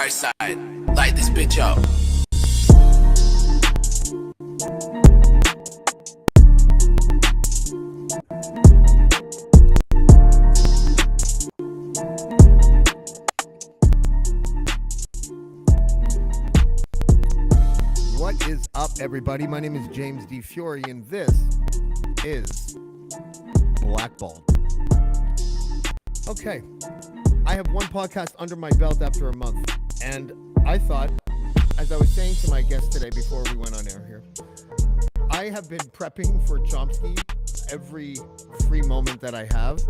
dark side. Light this bitch up. What is up, everybody? My name is James D. Fiore, and this is Blackballed. Okay, I have one podcast under my belt after a month, and I thought, as I was saying to my guest today before we went on air here, I have been prepping for Chomsky every free moment that I have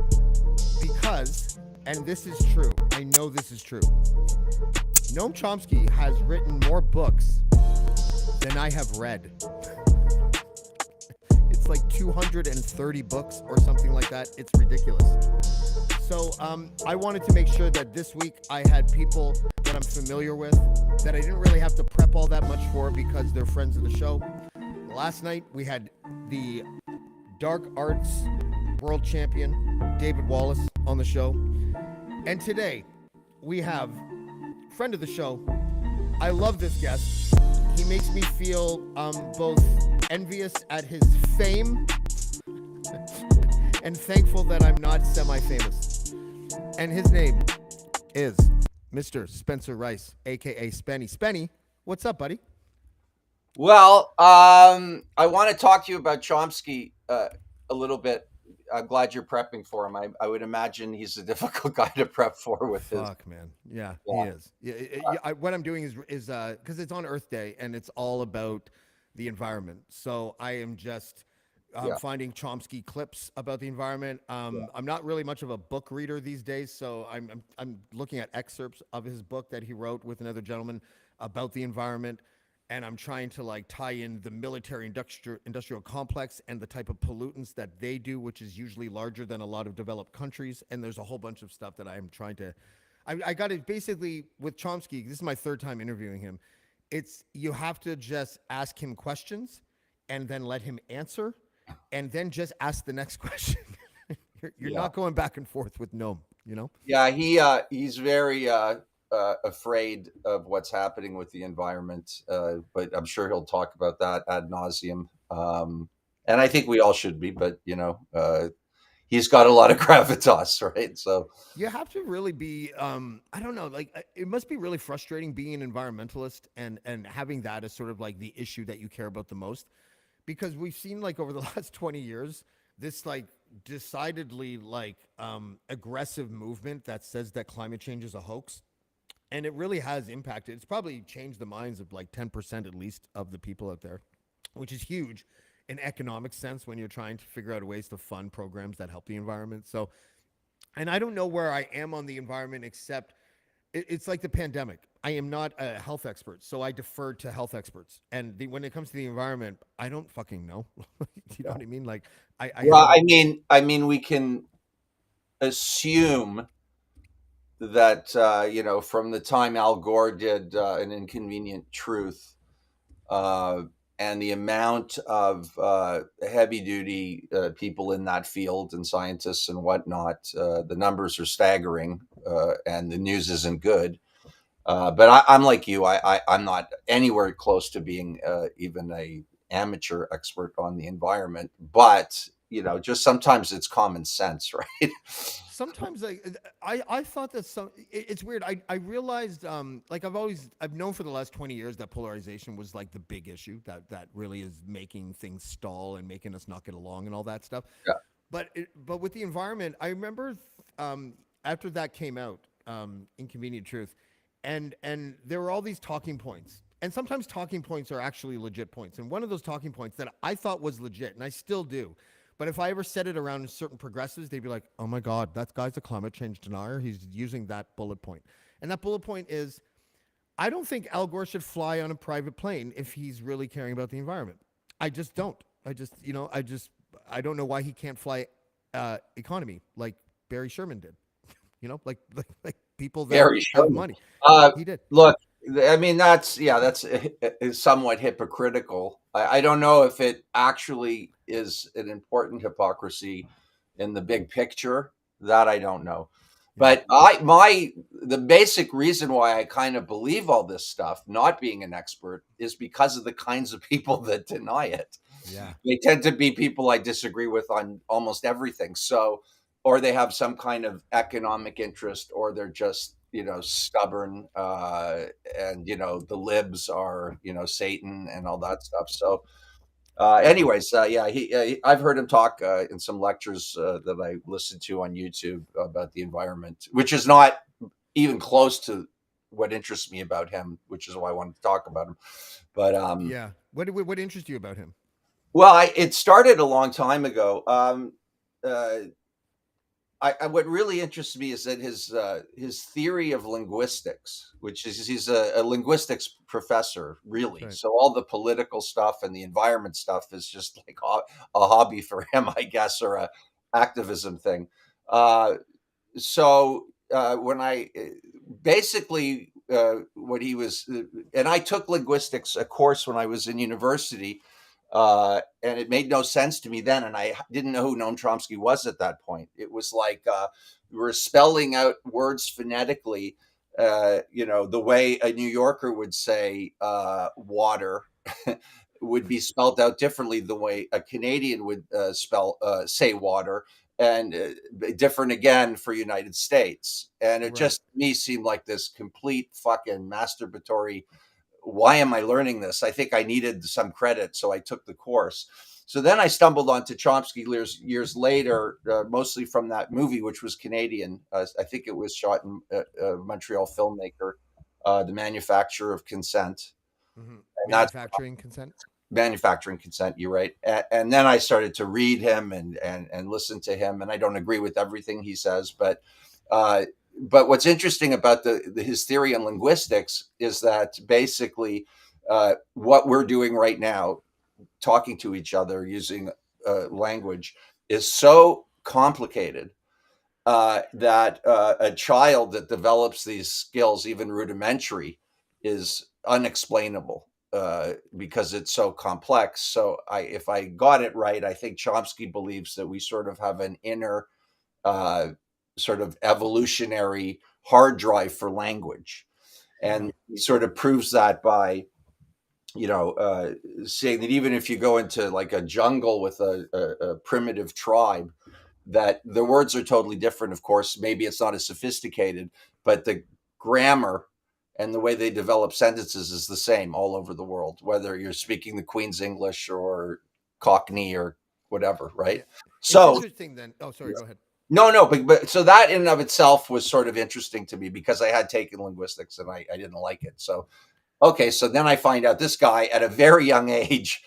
because, and this is true, I know this is true, Noam Chomsky has written more books than I have read. It's like 230 books or something like that. It's ridiculous. So I wanted to make sure that this week I had people that I'm familiar with, that I didn't really have to prep all that much for because they're friends of the show. Last night we had the dark arts world champion, David Wallace, on the show. And today we have friend of the show. I love this guest. He makes me feel both envious at his fame and thankful that I'm not semi-famous. And his name is Mr. Spencer Rice, a.k.a. Spenny. Spenny, what's up, buddy? Well, I want to talk to you about Chomsky a little bit. I'm glad you're prepping for him. I would imagine he's a difficult guy to prep for with his. Fuck, man. Yeah, he is. What I'm doing is because it's on Earth Day and it's all about the environment. So I am just finding Chomsky clips about the environment. I'm not really much of a book reader these days, so I'm looking at excerpts of his book that he wrote with another gentleman about the environment. And I'm trying to like tie in the military industrial complex and the type of pollutants that they do, which is usually larger than a lot of developed countries. And there's a whole bunch of stuff that I'm trying to, I got it basically with Chomsky. This is my third time interviewing him. You have to just ask him questions and then let him answer and then just ask the next question. You're not going back and forth with Noam, you know? Yeah, he's very afraid of what's happening with the environment, but I'm sure he'll talk about that ad nauseum. And I think we all should be, but he's got a lot of gravitas, right? So you have to really be, I don't know, like it must be really frustrating being an environmentalist and having that as sort of like the issue that you care about the most, because we've seen like over the last 20 years, this like decidedly like aggressive movement that says that climate change is a hoax. And it really has impacted. It's probably changed the minds of like 10% at least of the people out there, which is huge in economic sense when you're trying to figure out ways to fund programs that help the environment. So, and I don't know where I am on the environment, except it's like the pandemic. I am not a health expert, so I defer to health experts. And when it comes to the environment, I don't fucking know. You know what I mean? Like, I mean, we can assume that from the time Al Gore did An Inconvenient Truth, and the amount of heavy duty people in that field and scientists and whatnot, the numbers are staggering, and the news isn't good. But I'm like you. I'm not anywhere close to being even a amateur expert on the environment. But just sometimes it's common sense, right? Sometimes I thought that it's weird. I realized like I've known for the last 20 years that polarization was like the big issue that really is making things stall and making us not get along and all that stuff. Yeah. But with the environment, I remember after that came out, Inconvenient Truth, and there were all these talking points. And sometimes talking points are actually legit points. And one of those talking points that I thought was legit, and I still do, but if I ever said it around certain progressives, they'd be like, oh my God, that guy's a climate change denier. He's using that bullet point. And that bullet point is, I don't think Al Gore should fly on a private plane if he's really caring about the environment. I just don't. I don't know why he can't fly economy like Barry Sherman did. Like people that have money. He did. Look, I mean, that's somewhat hypocritical. I don't know if it actually is an important hypocrisy in the big picture. That I don't know. But the basic reason why I kind of believe all this stuff, not being an expert, is because of the kinds of people that deny it. Yeah. They tend to be people I disagree with on almost everything. So, or they have some kind of economic interest, or they're just, stubborn. And, the libs are, Satan and all that stuff. So, anyways, yeah, I've heard him talk in some lectures that I listened to on YouTube about the environment, which is not even close to what interests me about him, which is why I wanted to talk about him. But Yeah. What interests you about him? well, it started a long time ago. Uh, what really interests me is that his theory of linguistics, which is he's a linguistics professor, really. Right. So all the political stuff and the environment stuff is just like a hobby for him, I guess, or a activism thing. Uh, when I basically what he was, and I took linguistics, a course when I was in university, and it made no sense to me then, and I didn't know who Noam Chomsky was at that point. It was like we were spelling out words phonetically, the way a New Yorker would say water. Would be spelled out differently the way a Canadian would say water, and different again for United States. And it Right. just to me seemed like this complete fucking masturbatory. Why am I learning this? I think I needed some credit, so I took the course. So then I stumbled onto Chomsky years later, mostly from that movie, which was Canadian. I think it was shot in Montreal filmmaker, The Manufacturer of Consent. Hmm. And that's Manufacturing consent. manufacturing consent. You're right. And then I started to read him and listen to him. And I don't agree with everything he says, uh, but what's interesting about his theory on linguistics is that basically what we're doing right now, talking to each other using language, is so complicated that a child that develops these skills, even rudimentary, is unexplainable because it's so complex. So, if I got it right, I think Chomsky believes that we sort of have an inner, uh, sort of evolutionary hard drive for language, Yeah. and he sort of proves that by saying that even if you go into like a jungle with a primitive tribe, that the words are totally different. Of course, maybe it's not as sophisticated, but the grammar and the way they develop sentences is the same all over the world, whether you're speaking the Queen's English or Cockney or whatever, right? Yeah. It's So, interesting then. Oh, sorry. Go ahead. no, but so that in and of itself was sort of interesting to me because I had taken linguistics and I didn't like it. So, okay, so then I find out this guy at a very young age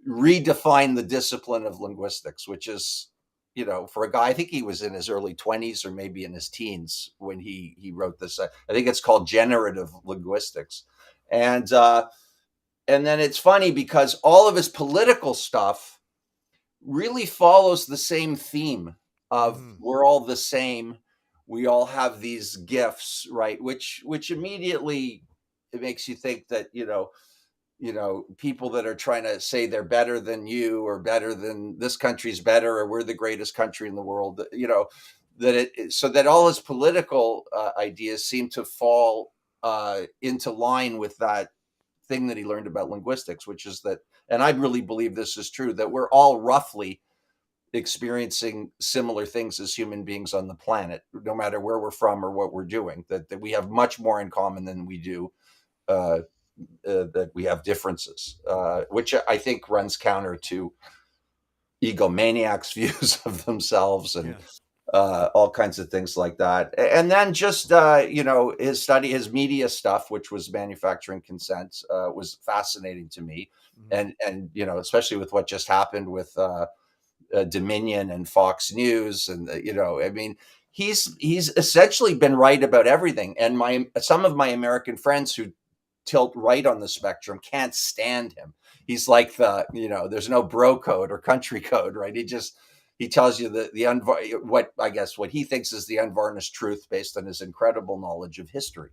redefined the discipline of linguistics, which is, for a guy, I think he was in his early 20s or maybe in his teens when he wrote this. I think it's called generative linguistics. And then it's funny because all of his political stuff really follows the same theme of Hmm. we're all the same. We all have these gifts, right? Which immediately it makes you think that, people that are trying to say they're better than you or better than this country's better or we're the greatest country in the world, so that all his political ideas seem to fall into line with that thing that he learned about linguistics, which is that, and I really believe this is true, that we're all roughly experiencing similar things as human beings on the planet, no matter where we're from or what we're doing, that we have much more in common than we do, uh, that we have differences, which I think runs counter to egomaniacs' views of themselves and Yes. all kinds of things like that. And then just, his media stuff, which was manufacturing consent, was fascinating to me. Hmm. And, especially with what just happened with Dominion and Fox News. And, I mean, he's essentially been right about everything. And some of my American friends who tilt right on the spectrum can't stand him. He's like there's no bro code or country code, right? He tells you what I guess what he thinks is the unvarnished truth based on his incredible knowledge of history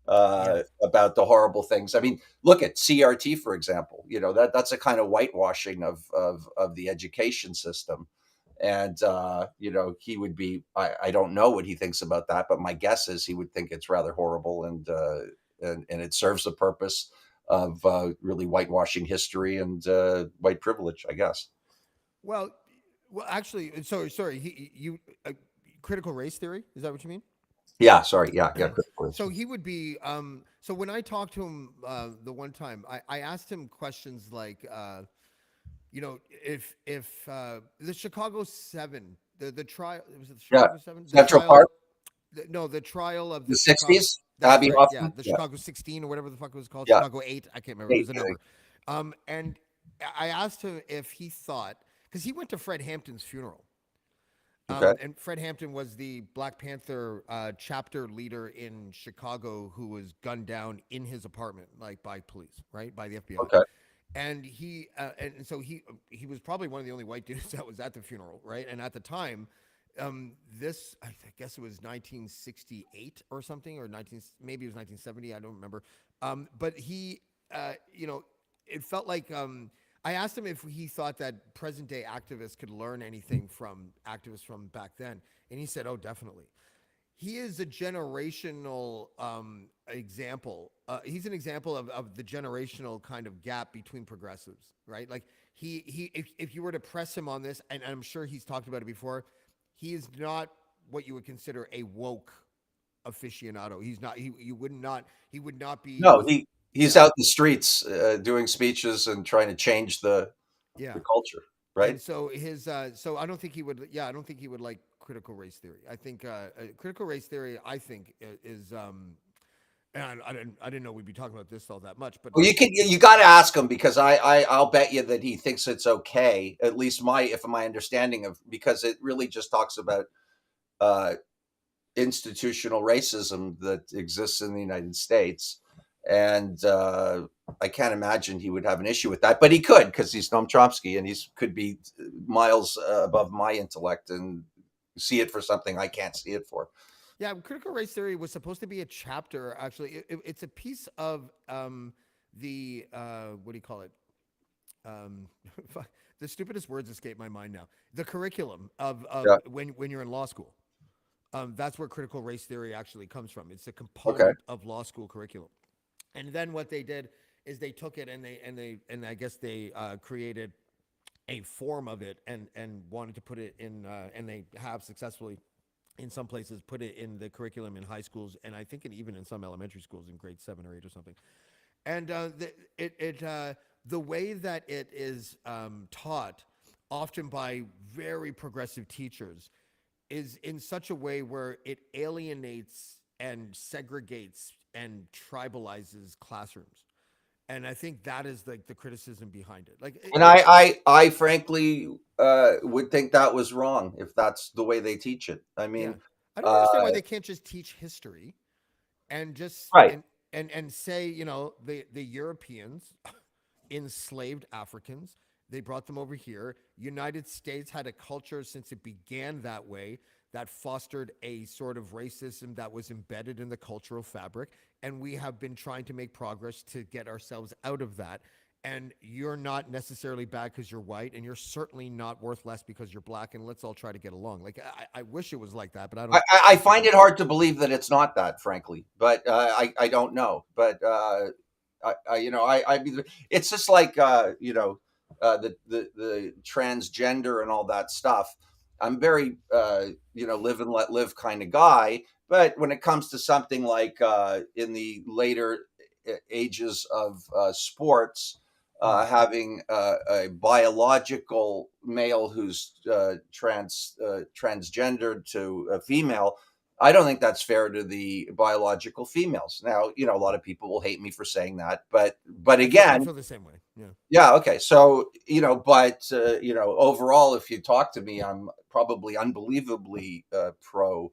Yes. about the horrible things. I mean, look at CRT, for example. That's a kind of whitewashing of the education system. And he would be. I don't know what he thinks about that, but my guess is he would think it's rather horrible, and it serves the purpose of really whitewashing history and white privilege, I guess. Well, actually, sorry. You critical race theory? Is that what you mean? Yeah, sorry. Yeah, critical. So he would be. So when I talked to him the one time, I asked him questions like, if the Chicago Seven, the trial, was it the Yeah, Chicago Seven? The Central trial. Park, No, the trial of the the Chicago. '60s, That's Abby right. Yeah, Hoffman. the Yeah, Chicago 16 or whatever the fuck it was called. yeah, Chicago 8. I can't remember. It was 8, a I think. number. And I asked him if he thought, because he went to Fred Hampton's funeral. Okay, And Fred Hampton was the Black Panther chapter leader in Chicago who was gunned down in his apartment, like by police, right, by the FBI. okay, And so he was probably one of the only white dudes that was at the funeral, right? And at the time, this I guess it was 1968 or something, or maybe it was 1970. I don't remember. But he, it felt like I asked him if he thought that present day activists could learn anything from activists from back then, and he said, "Oh, definitely." He is a generational example. He's an example of the generational kind of gap between progressives, right? Like if you were to press him on this, and I'm sure he's talked about it before, he is not what you would consider a woke aficionado. He's not. He would not no, be. he's Yeah, out in the streets doing speeches and trying to change yeah. the culture, And right? so so I don't think he would. Yeah, I don't think he would like critical race theory. I think critical race theory. I think is. And I didn't know we'd be talking about this all that much, but Well, like, you got to ask him, because I'll bet you that he thinks it's okay. At least my understanding of, because it really just talks about uh, institutional racism that exists in the United States, and I can't imagine he would have an issue with that, but he could, because he's Noam Chomsky, and he's could be miles above my intellect and see it for something I can't see it for. yeah, critical race theory was supposed to be a chapter. Actually, it's a piece of the what do you call it? Um, the stupidest words escape my mind now. The curriculum of Yeah. when you're in law school. That's where critical race theory actually comes from. It's a Okay. component of law school curriculum. And then what they did is they took it and I guess they created a form of it and wanted to put it in and they have successfully in some places put it in the curriculum in high schools and I think even in some elementary schools in grade 7 or 8 or something. And the way that it is taught, often by very progressive teachers, is in such a way where it alienates and segregates and tribalizes classrooms. And I think that is like the criticism behind it. Like, And I frankly would think that was wrong if that's the way they teach it. I yeah, mean, I don't uh, understand why they can't just teach history and just right. and say, the Europeans enslaved Africans. They brought them over here. United States had a culture since it began that way that fostered a sort of racism that was embedded in the cultural fabric. And we have been trying to make progress to get ourselves out of that. And you're not necessarily bad because you're white, and you're certainly not worth less because you're black. And let's all try to get along. Like I wish it was like that, but I I, don't I think find it it is. hard to believe that it's not that, frankly, but I don't know. But I mean, it's just like the transgender and all that stuff. I'm very live and let live kind of guy, but when it comes to something like in the later ages of sports, Hmm. having a biological male who's transgendered to a female, I don't think that's fair to the biological females. Now, a lot of people will hate me for saying that, but I again, feel the same way. Yeah. yeah, okay. So, but overall, if you talk to me, I'm probably unbelievably pro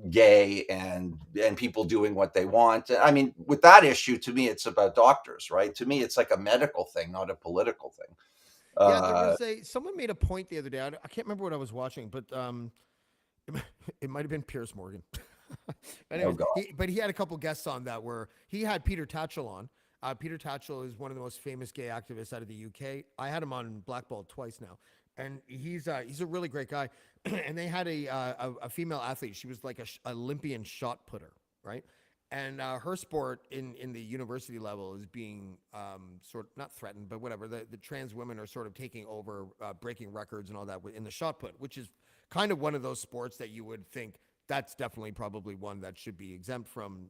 gay and people doing what they want. I mean, with that issue, to me, it's about doctors, right? To me, it's like a medical thing, not a political thing. Yeah, there Uh, was someone made a point the other day. I can't remember what I was watching, but it might have been Pierce Morgan. oh Anyways, God, he had a couple guests on that where he had Peter Tatchell on. Peter Tatchell is one of the most famous gay activists out of the UK. I had him on Blackballed twice now, and he's a really great guy. And they had a female athlete. She was like a Olympian shot putter, right? And her sport in the university level is being sort of not threatened, but whatever. The trans women are sort of taking over, breaking records and all that in the shot put, which is kind of one of those sports that you would think that's definitely probably one that should be exempt from,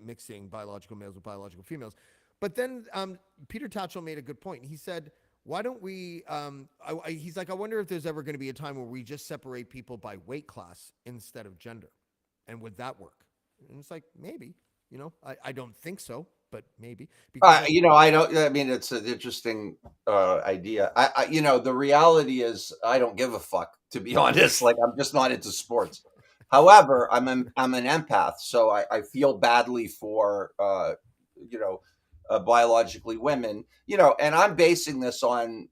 mixing biological males with biological females. But then Peter Tatchell made a good point. He said, why don't we? He's like, I wonder if there's ever going to be a time where we just separate people by weight class instead of gender, and would that work? And it's like, maybe. I don't think so, but maybe. I don't. I mean, it's an interesting idea. The reality is, I don't give a fuck, to be honest. Like, I'm just not into sports. However, I'm an empath, so I feel badly for biologically women. And I'm basing this on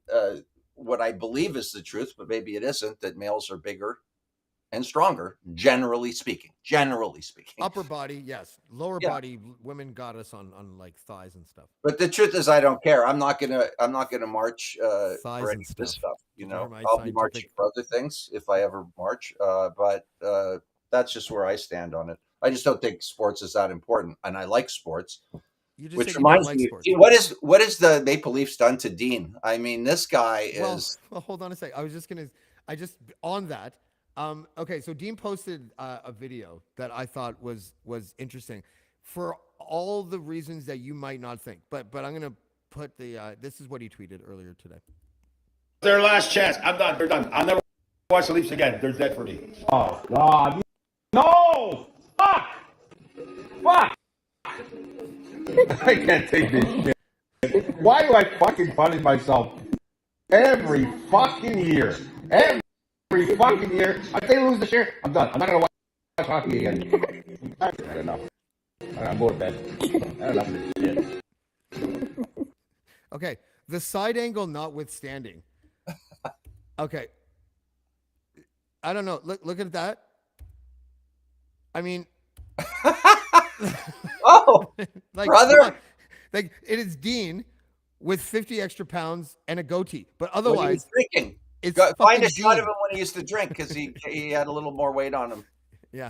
what I believe is the truth, but maybe it isn't. That males are bigger and stronger, generally speaking. Upper body, yes. Lower body, women got us on like thighs and stuff. But the truth is, I don't care. I'm not gonna march Thighs for and this stuff. I'll be marching for other things if I ever march. But that's just where I stand on it. I just don't think sports is that important, and I like sports. Which reminds me, what is the Maple Leafs done to Dean? I mean, this guy is. Well, hold on a sec. I just on that. Okay, so Dean posted a video that I thought was interesting for all the reasons that you might not think. But I'm gonna put the this is what he tweeted earlier today. Their last chance. I'm done. They're done. I'll never watch the Leafs again. They're dead for me. Oh God, no! Fuck! I can't take this shit. Why do I fucking punish myself every fucking year? Every fucking year. If they lose this year, I'm done. I'm not gonna watch hockey again. I had enough. I'm going to bed. I had enough of this shit. Okay, the side angle notwithstanding. Okay, I don't know. Look at that. I mean, oh, like, brother, like it is Dean with 50 extra pounds and a goatee, but otherwise, drinking. It's find a shot of him when he used to drink because he had a little more weight on him. Yeah.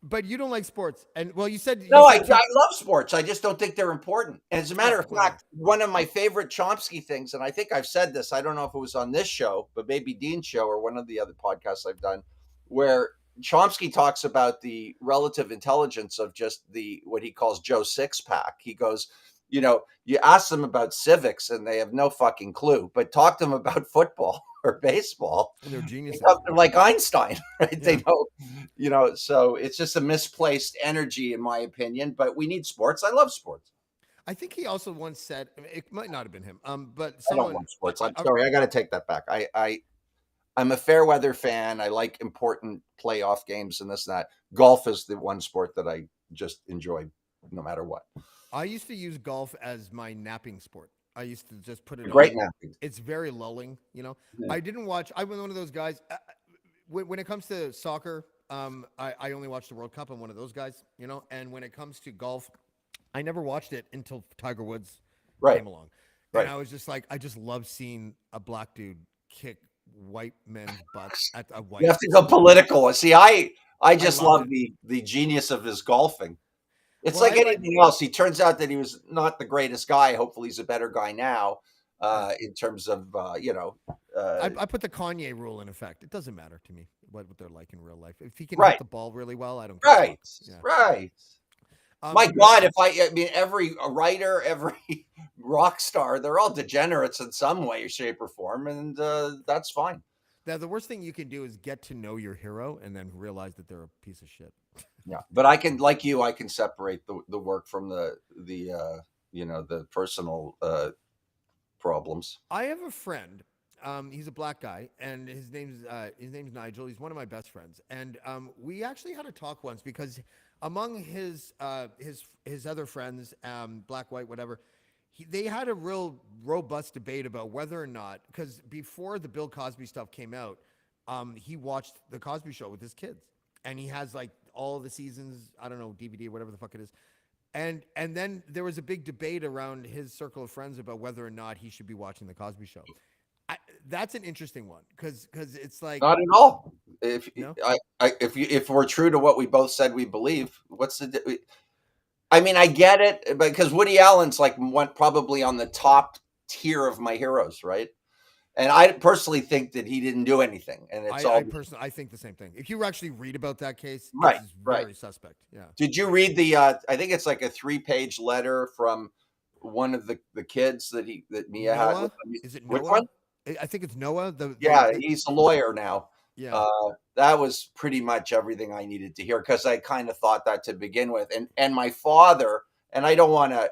But you don't like sports, and well, you said no. I love sports. I just don't think they're important. And as a matter of fact, one of my favorite Chomsky things, and I think I've said this. I don't know if it was on this show, but maybe Dean's show or one of the other podcasts I've done, where Chomsky talks about the relative intelligence of just what he calls Joe Sixpack. He goes, you ask them about civics and they have no fucking clue, but talk to them about football or baseball. And they're geniuses. They're like Einstein, right? Yeah. They know, so it's just a misplaced energy, in my opinion, but we need sports. I love sports. I think he also once said, it might not have been him, but I don't love sports. I'm sorry. I got to take that back. I'm a fair weather fan. I like important playoff games and this and that. Golf is the one sport that I just enjoy no matter what. I used to use golf as my napping sport. I used to just put it great on. Napping. It's very lulling, Yeah. I was one of those guys. When it comes to soccer, I only watch the World Cup. I'm one of those guys, And when it comes to golf, I never watched it until Tiger Woods came along. Right. And I was just like, I just love seeing a black dude kick white men's butts at a white. You have to go political. See, I just love the genius of his golfing. It's like anything else. He turns out that he was not the greatest guy. Hopefully he's a better guy now in terms of, I put the Kanye rule in effect. It doesn't matter to me what they're like in real life. If he can hit the ball really well, I don't care. Right. My God, I mean, every writer, every rock star, they're all degenerates in some way, shape, or form, and that's fine. Now, the worst thing you can do is get to know your hero and then realize that they're a piece of shit. Yeah, but I can, like you, I can separate the work from the personal problems. I have a friend. He's a black guy, and his name's Nigel. He's one of my best friends, and we actually had a talk once because among his other friends, black, white, whatever, they had a real robust debate about whether or not, because before the Bill Cosby stuff came out, he watched the Cosby Show with his kids, and he has like all the seasons, I don't know, DVD or whatever the fuck it is. And then there was a big debate around his circle of friends about whether or not he should be watching the Cosby Show. That's an interesting one because it's like Not at all. If no? if we're true to what we both said we believe, what's the? I mean, I get it because Woody Allen's like went probably on the top tier of my heroes, right? And I personally think that he didn't do anything, and it's all I personally I think the same thing. If you actually read about that case, right. it's Right. very suspect. Yeah. Did you read the? I think it's like a 3-page letter from one of the kids that Mia had with Noah? him. Is it Which Noah? one? I think it's Noah. Yeah, he's a lawyer now. Yeah. That was pretty much everything I needed to hear because I kind of thought that to begin with. And my father, and I don't want to,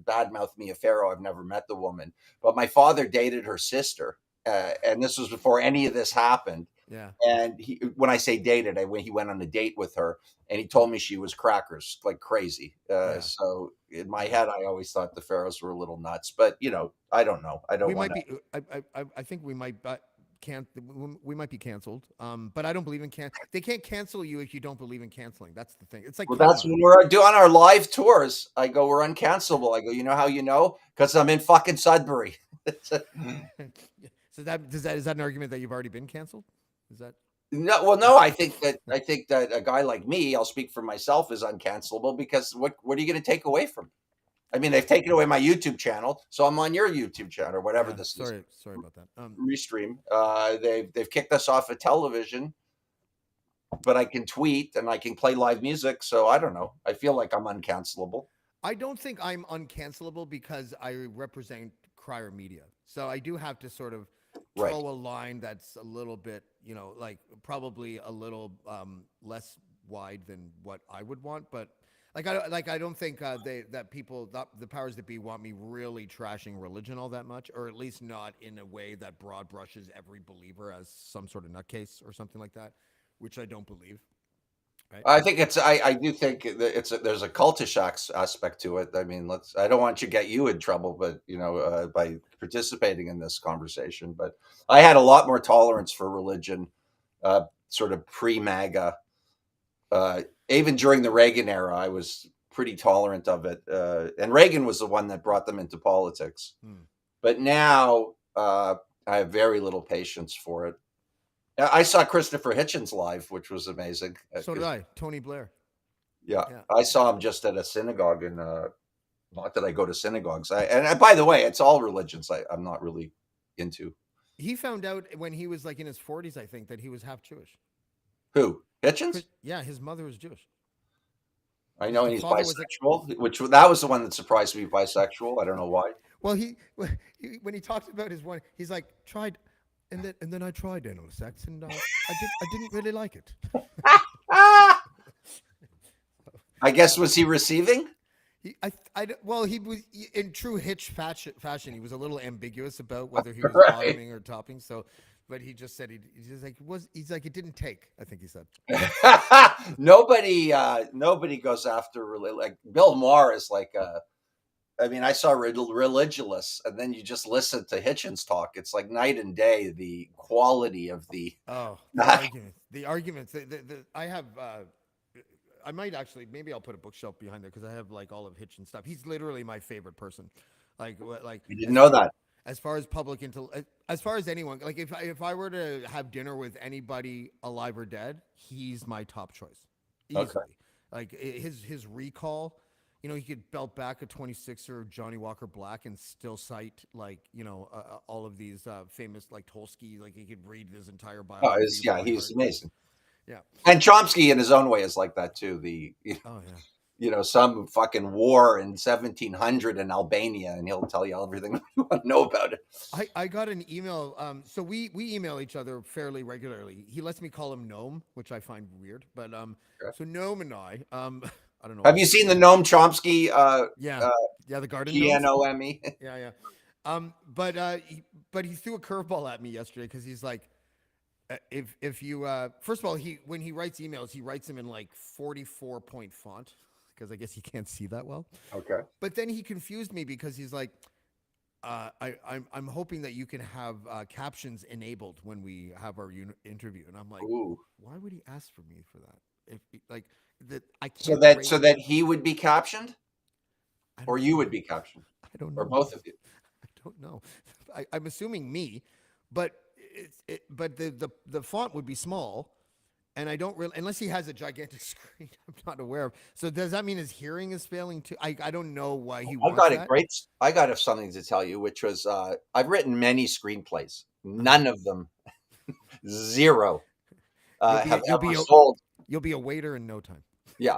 badmouth Mia Farrow. I've never met the woman, but my father dated her sister, and this was before any of this happened. Yeah. And when I say dated, he went on a date with her, and he told me she was crackers like crazy. So in my head, I always thought the Farrows were a little nuts, but I don't know. I don't We want might to. be. I think we might. We might be canceled. But I don't believe in They can't cancel you if you don't believe in canceling. That's the thing. It's like Well, that's when we're doing our live tours. I go, we're uncancelable. I go, you know how you know? Because I'm in fucking Sudbury. So is that an argument that you've already been canceled? Is that No, well, no. I think that a guy like me, I'll speak for myself, is uncancelable because what are you going to take away from me? I mean, they've taken away my YouTube channel, so I'm on your YouTube channel or whatever this is. Sorry about that. Restream. They've kicked us off of television, but I can tweet and I can play live music. So I don't know. I feel like I'm uncancelable. I don't think I'm uncancelable because I represent Crier Media. So I do have to sort of Right. toe a line that's a little bit, like probably a little less wide than what I would want. But I don't think the powers that be want me really trashing religion all that much, or at least not in a way that broad brushes every believer as some sort of nutcase or something like that, which I don't believe. Right? I think I do think that there's a cultish aspect to it. I mean, I don't want to get you in trouble, but by participating in this conversation, but I had a lot more tolerance for religion, sort of pre-MAGA. Even during the Reagan era, I was pretty tolerant of it. And Reagan was the one that brought them into politics. But now I have very little patience for it. I saw Christopher Hitchens live, which was amazing. So did I. Tony Blair. Yeah, I saw him just at a synagogue, and not that I go to synagogues. And by the way, it's all religions I'm not really into. He found out when he was like in his 40s, I think, that he was half Jewish. Who? Hitchens? Yeah, his mother was Jewish. I know, and he's bisexual, that was the one that surprised me, bisexual. I don't know why. Well, when he talked about his one, he's like, tried, and then I tried anal sex, and I didn't really like it. I guess, was he receiving? He was in true Hitch fashion. He was a little ambiguous about whether he was bottoming or topping. So, but he just said he's like it didn't take. I think he said. Nobody goes after like Bill Maher is like I mean, I saw Religulous, and then you just listen to Hitchens talk. It's like night and day, the quality of the arguments. I have. I might actually, maybe I'll put a bookshelf behind there because I have like all of Hitchens stuff. He's literally my favorite person. Like you didn't know that. As far as as far as anyone, like if I were to have dinner with anybody alive or dead, he's my top choice. Easily. Okay. Like his recall, he could belt back a 26er Johnny Walker Black and still cite like, all of these famous like Tolsky, like he could read his entire biography. He's amazing. Yeah. And Chomsky in his own way is like that too. Some fucking war in 1700 in Albania, and he'll tell you everything you want to know about it. I got an email. So we email each other fairly regularly. He lets me call him Gnome, which I find weird. But so Gnome and I don't know. Have you seen the Noam Chomsky? The garden. GNOME. Yeah. But he threw a curveball at me yesterday because he's like, if you first of all, when he writes emails, he writes them in like 44-point font because I guess he can't see that well. Okay. But then he confused me because he's like, I'm hoping that you can have captions enabled when we have our interview, and I'm like, ooh, why would he ask for me for that? If like that, I can't. So that he would be captioned, or you would be captioned. I don't know. Or both of you. I don't know. I'm assuming me. but but the font would be small, and I don't really, unless he has a gigantic screen. I'm not aware of. So does that mean his hearing is failing too? I don't know why he wants that. I got something to tell you, which was I've written many screenplays. Uh-huh. None of them, zero, have ever you'll sold. You'll be a waiter in no time. Yeah.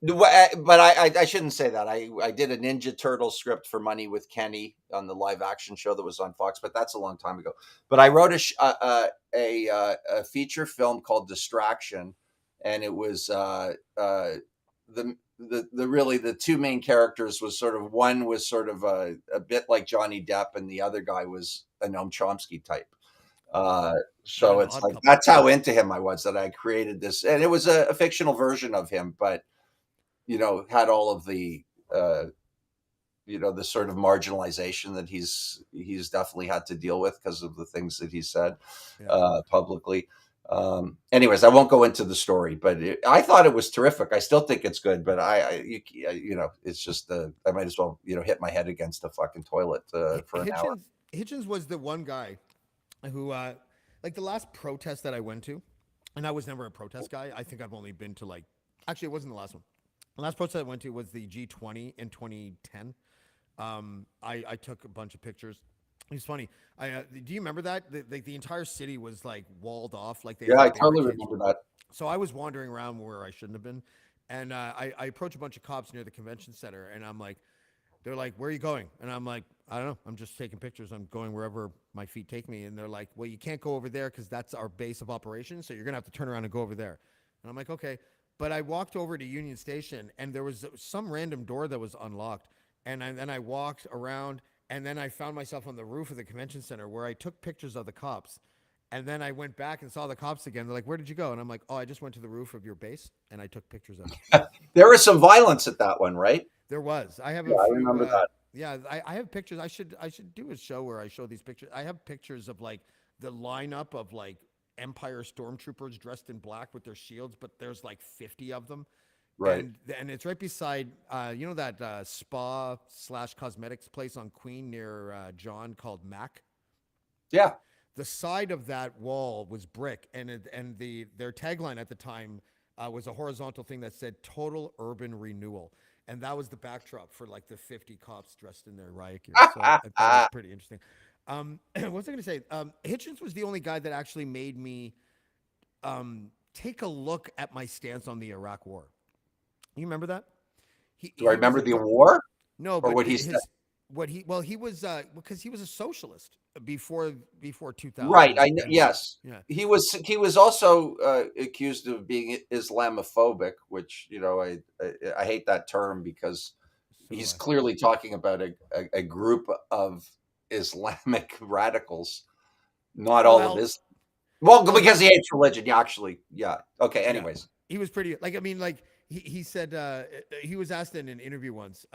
But I shouldn't say that. I did a Ninja Turtle script for Money with Kenny on the live action show that was on Fox, but that's a long time ago. But I wrote a feature film called Distraction, and it was the really the two main characters was sort of, one was sort of a bit like Johnny Depp, and the other guy was a Noam Chomsky type. So it's like, that's how into him I was, that I created this, and it was a fictional version of him, but had all of the the sort of marginalization that he's definitely had to deal with because of the things that he said publicly. Anyways, I won't go into the story, but I thought it was terrific. I still think it's good, but it's just I might as well hit my head against a fucking toilet for an hour. Hitchens was the one guy who like the last protest that I went to, and I was never a protest guy. I think I've only been to actually, it wasn't the last one. The last protest I went to was the G20 in 2010. I took a bunch of pictures. It was funny. Do you remember that? The entire city was like walled off. I totally remember that. So I was wandering around where I shouldn't have been, and I approached a bunch of cops near the convention center, and I'm like, they're like, "Where are you going?" And I'm like, "I don't know. I'm just taking pictures. I'm going wherever my feet take me." And they're like, "Well, you can't go over there because that's our base of operations. So you're gonna have to turn around and go over there." And I'm like, "Okay." But I walked over to Union Station, and there was some random door that was unlocked. And then I walked around, and then I found myself on the roof of the convention center where I took pictures of the cops. And then I went back and saw the cops again. They're like, "Where did you go?" And I'm like, "Oh, I just went to the roof of your base, and I took pictures of it." There was some violence at that one, right? There was. I have I remember that. Yeah, I have pictures. I should do a show where I show these pictures. I have pictures of the lineup of Empire stormtroopers dressed in black with their shields, but there's 50 of them. Right. And it's right beside, that spa/cosmetics place on Queen near John called Mac. Yeah. The side of that wall was brick, and their tagline at the time was a horizontal thing that said "Total Urban Renewal," and that was the backdrop for the 50 cops dressed in their riot gear. So I thought it was pretty interesting. What was I going to say? Hitchens was the only guy that actually made me take a look at my stance on the Iraq War. You remember that? Do I remember the war? No, but what he said. He was because he was a socialist before 2000. Right. I know. Yes. Yeah. He was also accused of being Islamophobic, which I hate that term because he's clearly talking about a group of Islamic radicals, not all of this. Well, because he hates religion. Yeah, actually. Yeah. Okay. Anyways, he was pretty he said he was asked in an interview once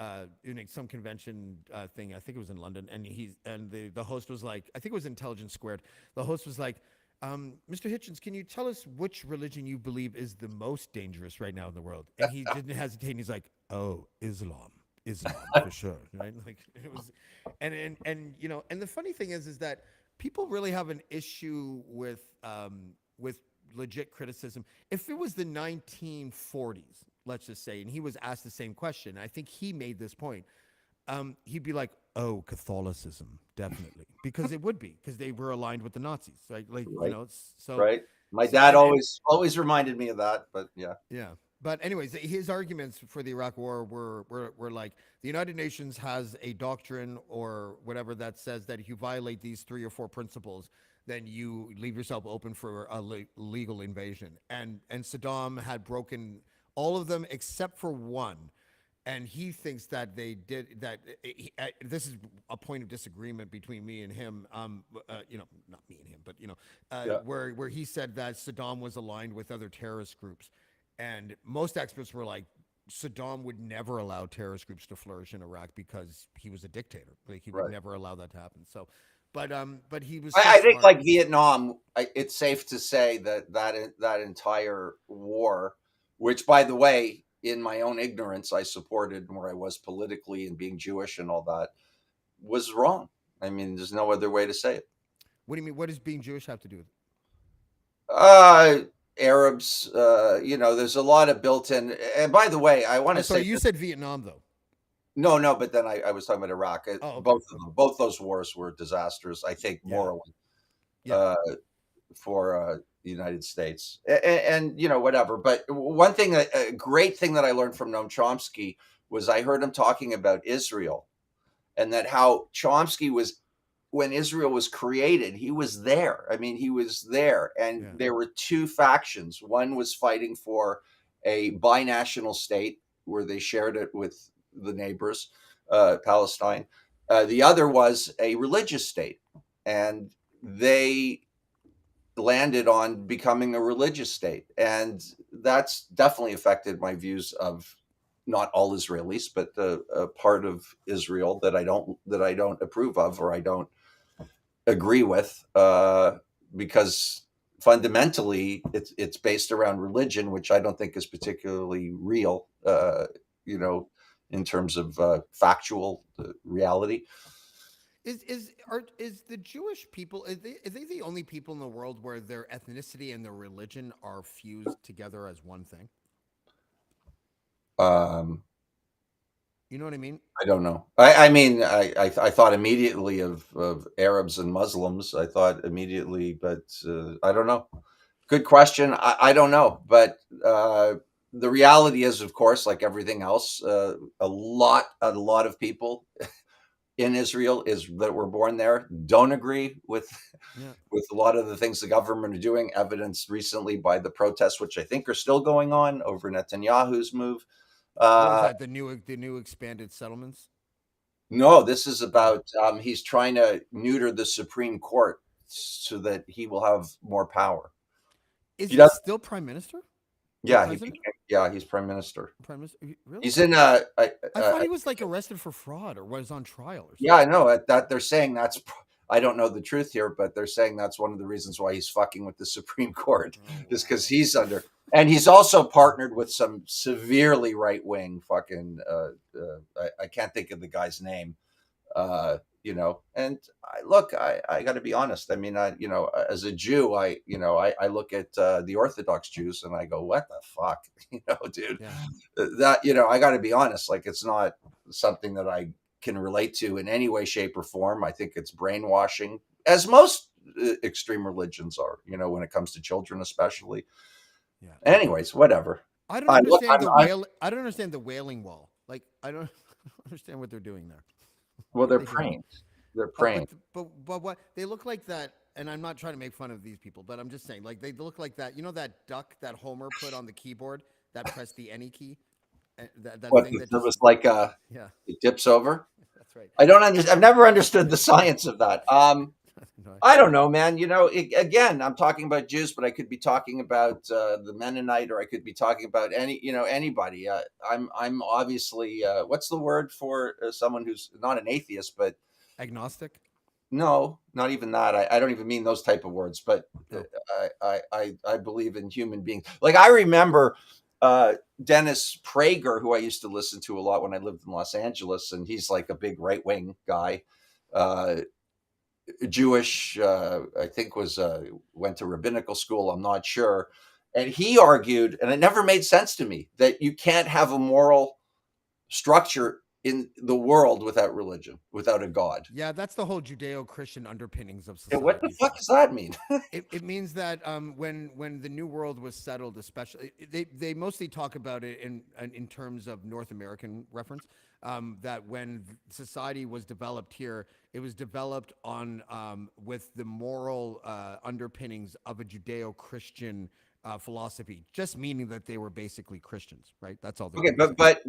in some convention thing. I think it was in London, and the host was like, I think it was Intelligence Squared. The host was like, "Mr. Hitchens, can you tell us which religion you believe is the most dangerous right now in the world?" And he didn't hesitate. And he's like, "Oh, Islam for sure." Right? It was, and the funny thing is that people really have an issue with legit criticism. If it was the 1940s, let's just say, and he was asked the same question, I think he made this point, he'd be like, "Oh, Catholicism, definitely," because it would be, because they were aligned with the Nazis, right? Right. So right. My dad always reminded me of that, but yeah. Yeah. But anyways, his arguments for the Iraq War were like, the United Nations has a doctrine or whatever that says that if you violate these 3 or 4 principles, then you leave yourself open for a legal invasion. And Saddam had broken all of them except for one. And he thinks that they did that. This is a point of disagreement between me and him. Not me and him, but where he said that Saddam was aligned with other terrorist groups, and most experts were like, Saddam would never allow terrorist groups to flourish in Iraq because he was a dictator. He would never allow that to happen. So, but he was. I think like Vietnam, it's safe to say that entire war, which, by the way, in my own ignorance, I supported where I was politically and being Jewish and all that, was wrong. I mean, there's no other way to say it. What do you mean? What does being Jewish have to do with it? Arabs, there's a lot of built-in. And by the way, I want to I'm sorry, say you said Vietnam though. no, but then I was talking about Iraq. Oh, okay. Both of them, both those wars were disasters. I think morally, Yeah. for the United States, and whatever. But one thing, a great thing that I learned from Noam Chomsky was I heard him talking about Israel, and that how Chomsky was when Israel was created, he was there. I mean, he was there, and there were two factions. One was fighting for a binational state where they shared it with the neighbors, Palestine. The other was a religious state, and they landed on becoming a religious state, and that's definitely affected my views of not all Israelis, but a part of Israel that I don't approve of, or I don't agree with, because fundamentally it's based around religion, which I don't think is particularly real, in terms of factual reality. Is the Jewish people, are they the only people in the world where their ethnicity and their religion are fused together as one thing? You know what I mean? I don't know. I mean, I thought immediately of Arabs and Muslims. I thought immediately, but I don't know. Good question. I don't know, but the reality is, of course, like everything else, a lot of people in Israel that were born there don't agree with with a lot of the things the government are doing, evidenced recently by the protests, which I think are still going on over Netanyahu's move. What is that? The new expanded settlements? No, this is about he's trying to neuter the Supreme Court so that he will have more power. Is he still prime minister? Yeah, he's prime minister. Prime minister? Really? He's in I thought he was like arrested for fraud or was on trial or something. Yeah, I know that they're saying that's. I don't know the truth here, but they're saying that's one of the reasons why he's fucking with the Supreme Court, is because he's under, and he's also partnered with some severely right wing fucking. I can't think of the guy's name. And I got to be honest. I mean, as a Jew, I look at the Orthodox Jews and I go, what the fuck, dude, that, I got to be honest. Like, it's not something that I can relate to in any way, shape or form. I think it's brainwashing, as most extreme religions are, when it comes to children, especially. Yeah. Anyways, whatever. I don't understand I don't understand the Wailing Wall. Like, I don't understand what they're doing there. Well, they're praying. They're praying. But what they look like that, and I'm not trying to make fun of these people, but I'm just saying, like, they look like that. You know that duck that Homer put on the keyboard that pressed the any key? That thing that was like it dips over. That's right. I don't understand. I've never understood the science of that. I don't know, man. Again, I'm talking about Jews, but I could be talking about the Mennonite, or I could be talking about anybody. I'm obviously what's the word for someone who's not an atheist, but agnostic? No, not even that. I don't even mean those type of words, but I believe in human beings. Like, I remember Dennis Prager, who I used to listen to a lot when I lived in Los Angeles, and he's like a big right wing guy. Jewish, I think went to rabbinical school. I'm not sure. And he argued, and it never made sense to me, that you can't have a moral structure in the world without religion, without a God. Yeah, that's the whole Judeo-Christian underpinnings of society. Yeah, what the fuck does that mean? It means that when the New World was settled, especially they mostly talk about it in terms of North American reference. That when society was developed here, it was developed on with the moral underpinnings of a Judeo-Christian philosophy, just meaning that they were basically Christians, right? That's all. Okay, but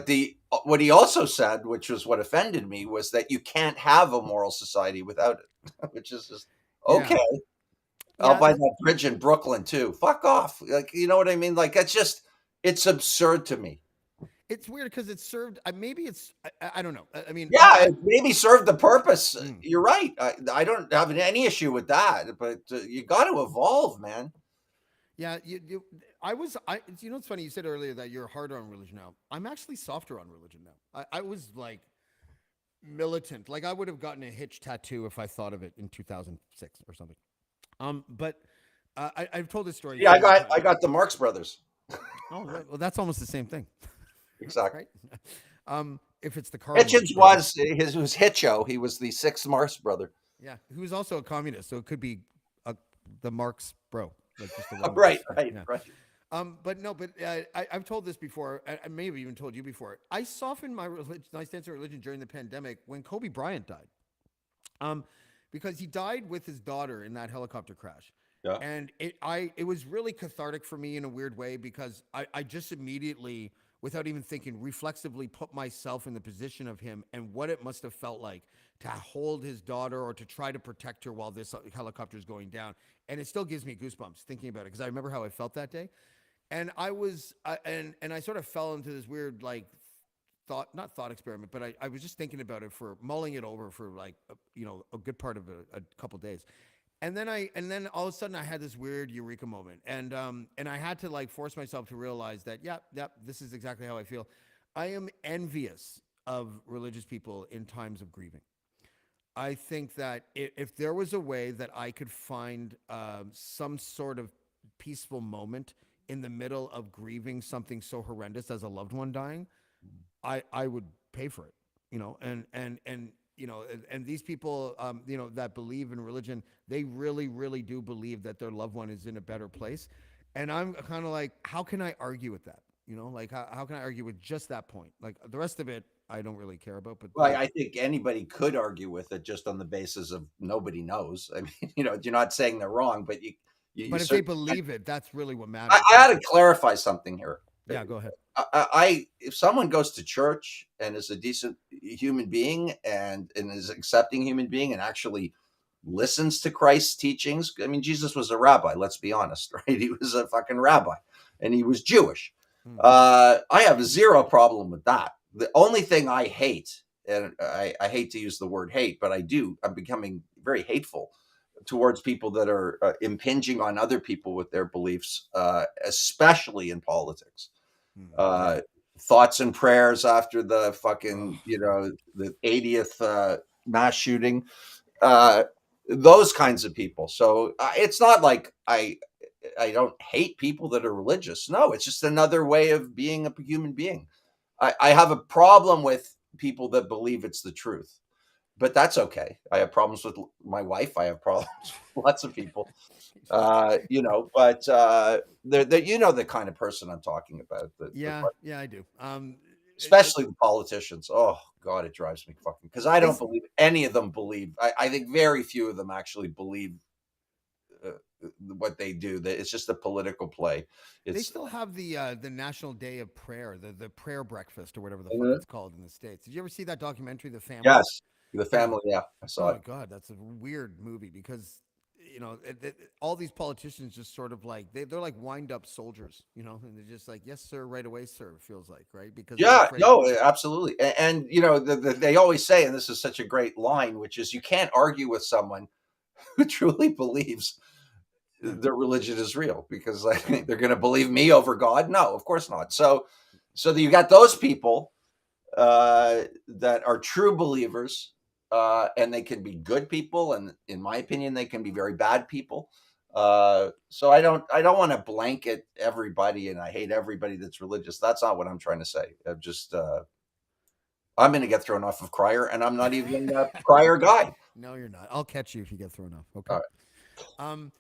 the what he also said, which was what offended me, was that you can't have a moral society without it, which is just okay. Yeah. I'll buy that bridge in Brooklyn too. Fuck off, like, you know what I mean? Like, it's absurd to me. It's weird because it's served. Maybe it's. I don't know. I mean, yeah, it maybe served the purpose. You're right. I don't have any issue with that, but you got to evolve, man. Yeah, you know, it's funny. You said earlier that you're harder on religion now. I'm actually softer on religion now. I was like militant. Like I would have gotten a Hitch tattoo if I thought of it in 2006 or something. But I've told this story. Yeah, so many I times. got the Marx Brothers. Oh, well, that's almost the same thing, Exactly. right? If it's the Karl Marx Hitchens brothers. was Hitcho. He was the sixth Marx brother. Yeah, he was also a communist, so it could be the Marx bro, like just the wrong. Right, Yeah. right. But no, but I've told this before. I may have even told you before. I softened my stance on religion during the pandemic when Kobe Bryant died. Because he died with his daughter in that helicopter crash. Yeah. And it was really cathartic for me in a weird way because I just immediately, without even thinking, reflexively put myself in the position of him and what it must have felt like to hold his daughter or to try to protect her while this helicopter is going down. And it still gives me goosebumps thinking about it because I remember how I felt that day. And I was, and I sort of fell into this weird, like, not thought experiment, but I was just thinking about it, for mulling it over for like, a good part of a couple days. And then all of a sudden I had this weird eureka moment. And I had to like force myself to realize that, this is exactly how I feel. I am envious of religious people in times of grieving. I think that if there was a way that I could find some sort of peaceful moment in the middle of grieving something so horrendous as a loved one dying, I would pay for it, and these people, that believe in religion, they really, really do believe that their loved one is in a better place. And I'm kind of like, how can I argue with that? Like how can I argue with just that point? Like the rest of it, I don't really care about. But Well, I think anybody could argue with it just on the basis of nobody knows. I mean, you're not saying they're wrong, but but if they believe it, that's really what matters. I had to clarify something here. Yeah, go ahead. If someone goes to church and is a decent human being and is an accepting human being and actually listens to Christ's teachings, I mean, Jesus was a rabbi. Let's be honest, right? He was a fucking rabbi, and he was Jewish. I have zero problem with that. The only thing I hate, and I hate to use the word hate, but I'm becoming very hateful towards people that are impinging on other people with their beliefs, especially in politics. Thoughts and prayers after the fucking, the 80th mass shooting, those kinds of people. So it's not like I don't hate people that are religious. No, it's just another way of being a human being. I have a problem with people that believe it's the truth, but that's okay. I have problems with my wife. I have problems with lots of people, but the kind of person I'm talking about. Yeah, I do. Especially the politicians. Oh God, it drives me fucking, because I don't believe any of them believe. I think very few of them actually believe what they do. That it's just a political play. They still have the National Day of Prayer, the prayer breakfast or whatever the fuck it's called in the States. Did you ever see that documentary, The Family? Yes, The Family. Yeah, I saw it. Oh my God, that's a weird movie because all these politicians just sort of like they're like wind up soldiers, and they're just like, yes sir, right away sir. It feels like, right? Because no, absolutely. And they always say, and this is such a great line, which is, you can't argue with someone who truly believes their religion is real, because they're going to believe me over God. No, of course not. So you got those people that are true believers, and they can be good people, and in my opinion, they can be very bad people. So I don't want to blanket everybody, and I hate everybody that's religious. That's not what I'm trying to say. I'm going to get thrown off of Crier, and I'm not even a Crier guy. No, you're not. I'll catch you if you get thrown off. Okay. All right.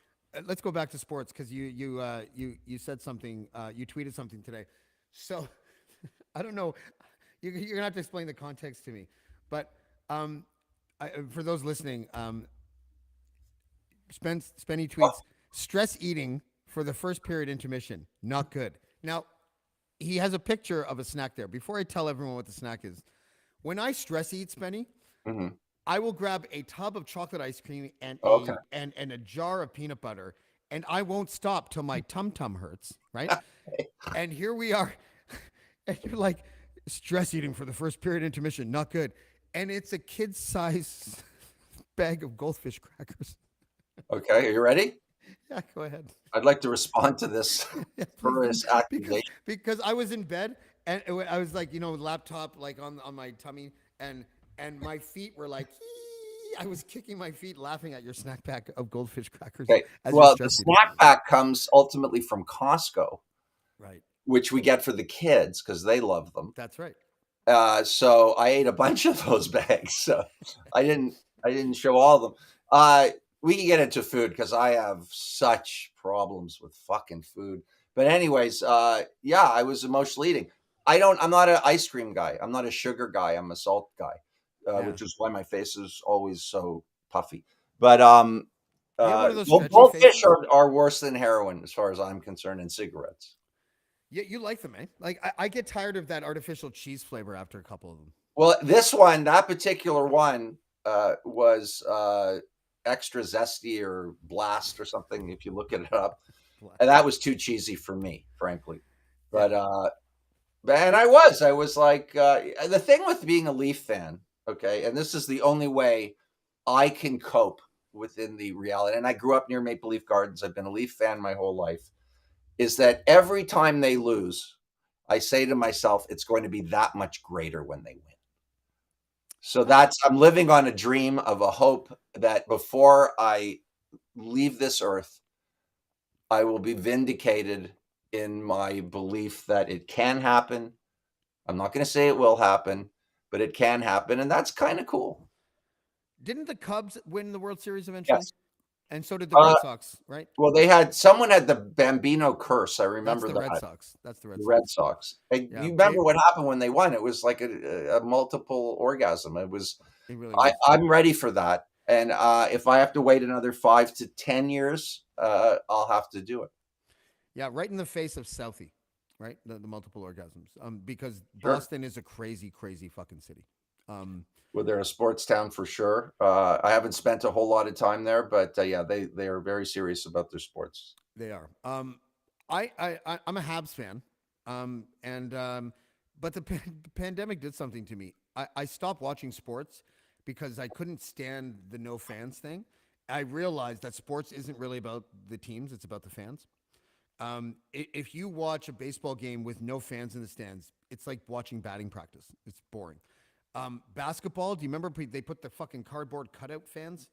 Let's go back to sports, because you said something. You tweeted something today. So I don't know. You're gonna have to explain the context to me. But for those listening, Spenny tweets, stress eating for the first period intermission, not good. Now, he has a picture of a snack there. Before I tell everyone what the snack is, when I stress eat, Spenny, I will grab a tub of chocolate ice cream and a jar of peanut butter, and I won't stop till my tum-tum hurts, right? And here we are, and you're like, stress eating for the first period intermission, not good. And it's a kid's size bag of goldfish crackers. Okay, are you ready? Yeah, go ahead. I'd like to respond to this accusation. Because I was in bed, and I was like, laptop like on my tummy, and and my feet were like, "Ee." I was kicking my feet, laughing at your snack pack of goldfish crackers. Okay. As you're Well, the stress eating. snack pack comes ultimately from Costco, Right. which we get for the kids because they love them. That's right. So I ate a bunch of those bags. So I didn't show all of them. We can get into food because I have such problems with fucking food. But anyways, yeah, I was emotionally eating. I'm not an ice cream guy. I'm not a sugar guy. I'm a salt guy, which is why my face is always so puffy. But You have one of those well, stretchy goldfish faces? are worse than heroin as far as I'm concerned, and cigarettes. Yeah, you like them, eh? Like I get tired of that artificial cheese flavor after a couple of them. Well, that particular one, was extra zesty or blast or something. If you look it up, and that was too cheesy for me, frankly. But and I was like, the thing with being a Leaf fan, okay, and this is the only way I can cope within the reality. And I grew up near Maple Leaf Gardens. I've been a Leaf fan my whole life. Is that every time they lose, I say to myself, it's going to be that much greater when they win. So I'm living on a dream of a hope that before I leave this earth, I will be vindicated in my belief that it can happen. I'm not going to say it will happen, but it can happen. And that's kind of cool. Didn't the Cubs win the World Series eventually? Yes. And so did the Red Sox, right? Well, someone had the Bambino curse. I remember That's the that. Red Sox. That's the Red The Sox. Red Sox. And Yeah, you remember what happened when they won? It was like a multiple orgasm. It was. It really was. I'm ready for that. And if I have to wait another 5 to 10 years, I'll have to do it. Yeah, right in the face of Southie, right? The multiple orgasms. Because Sure. Boston is a crazy, crazy fucking city. Well, they're a sports town for sure. I haven't spent a whole lot of time there, but yeah, they are very serious about their sports. They are. I'm a Habs fan. But the pandemic did something to me. I stopped watching sports because I couldn't stand the no fans thing. I realized that sports isn't really about the teams; it's about the fans. If you watch a baseball game with no fans in the stands, it's like watching batting practice. It's boring. Basketball, do you remember they put the fucking cardboard cutout fans?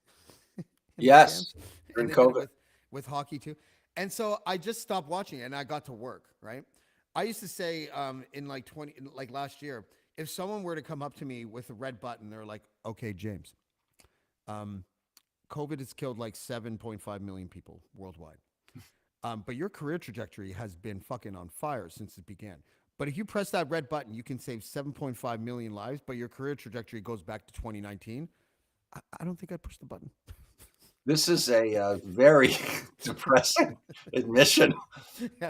Yes, And during they did COVID. it with hockey too. And so I just stopped watching it and I got to work, right? I used to say in like last year, if someone were to come up to me with a red button, they're like, okay, James, COVID has killed like 7.5 million people worldwide. But your career trajectory has been fucking on fire since it began. But if you press that red button, you can save 7.5 million lives, but your career trajectory goes back to 2019. I don't think I'd push the button. This is a very depressing admission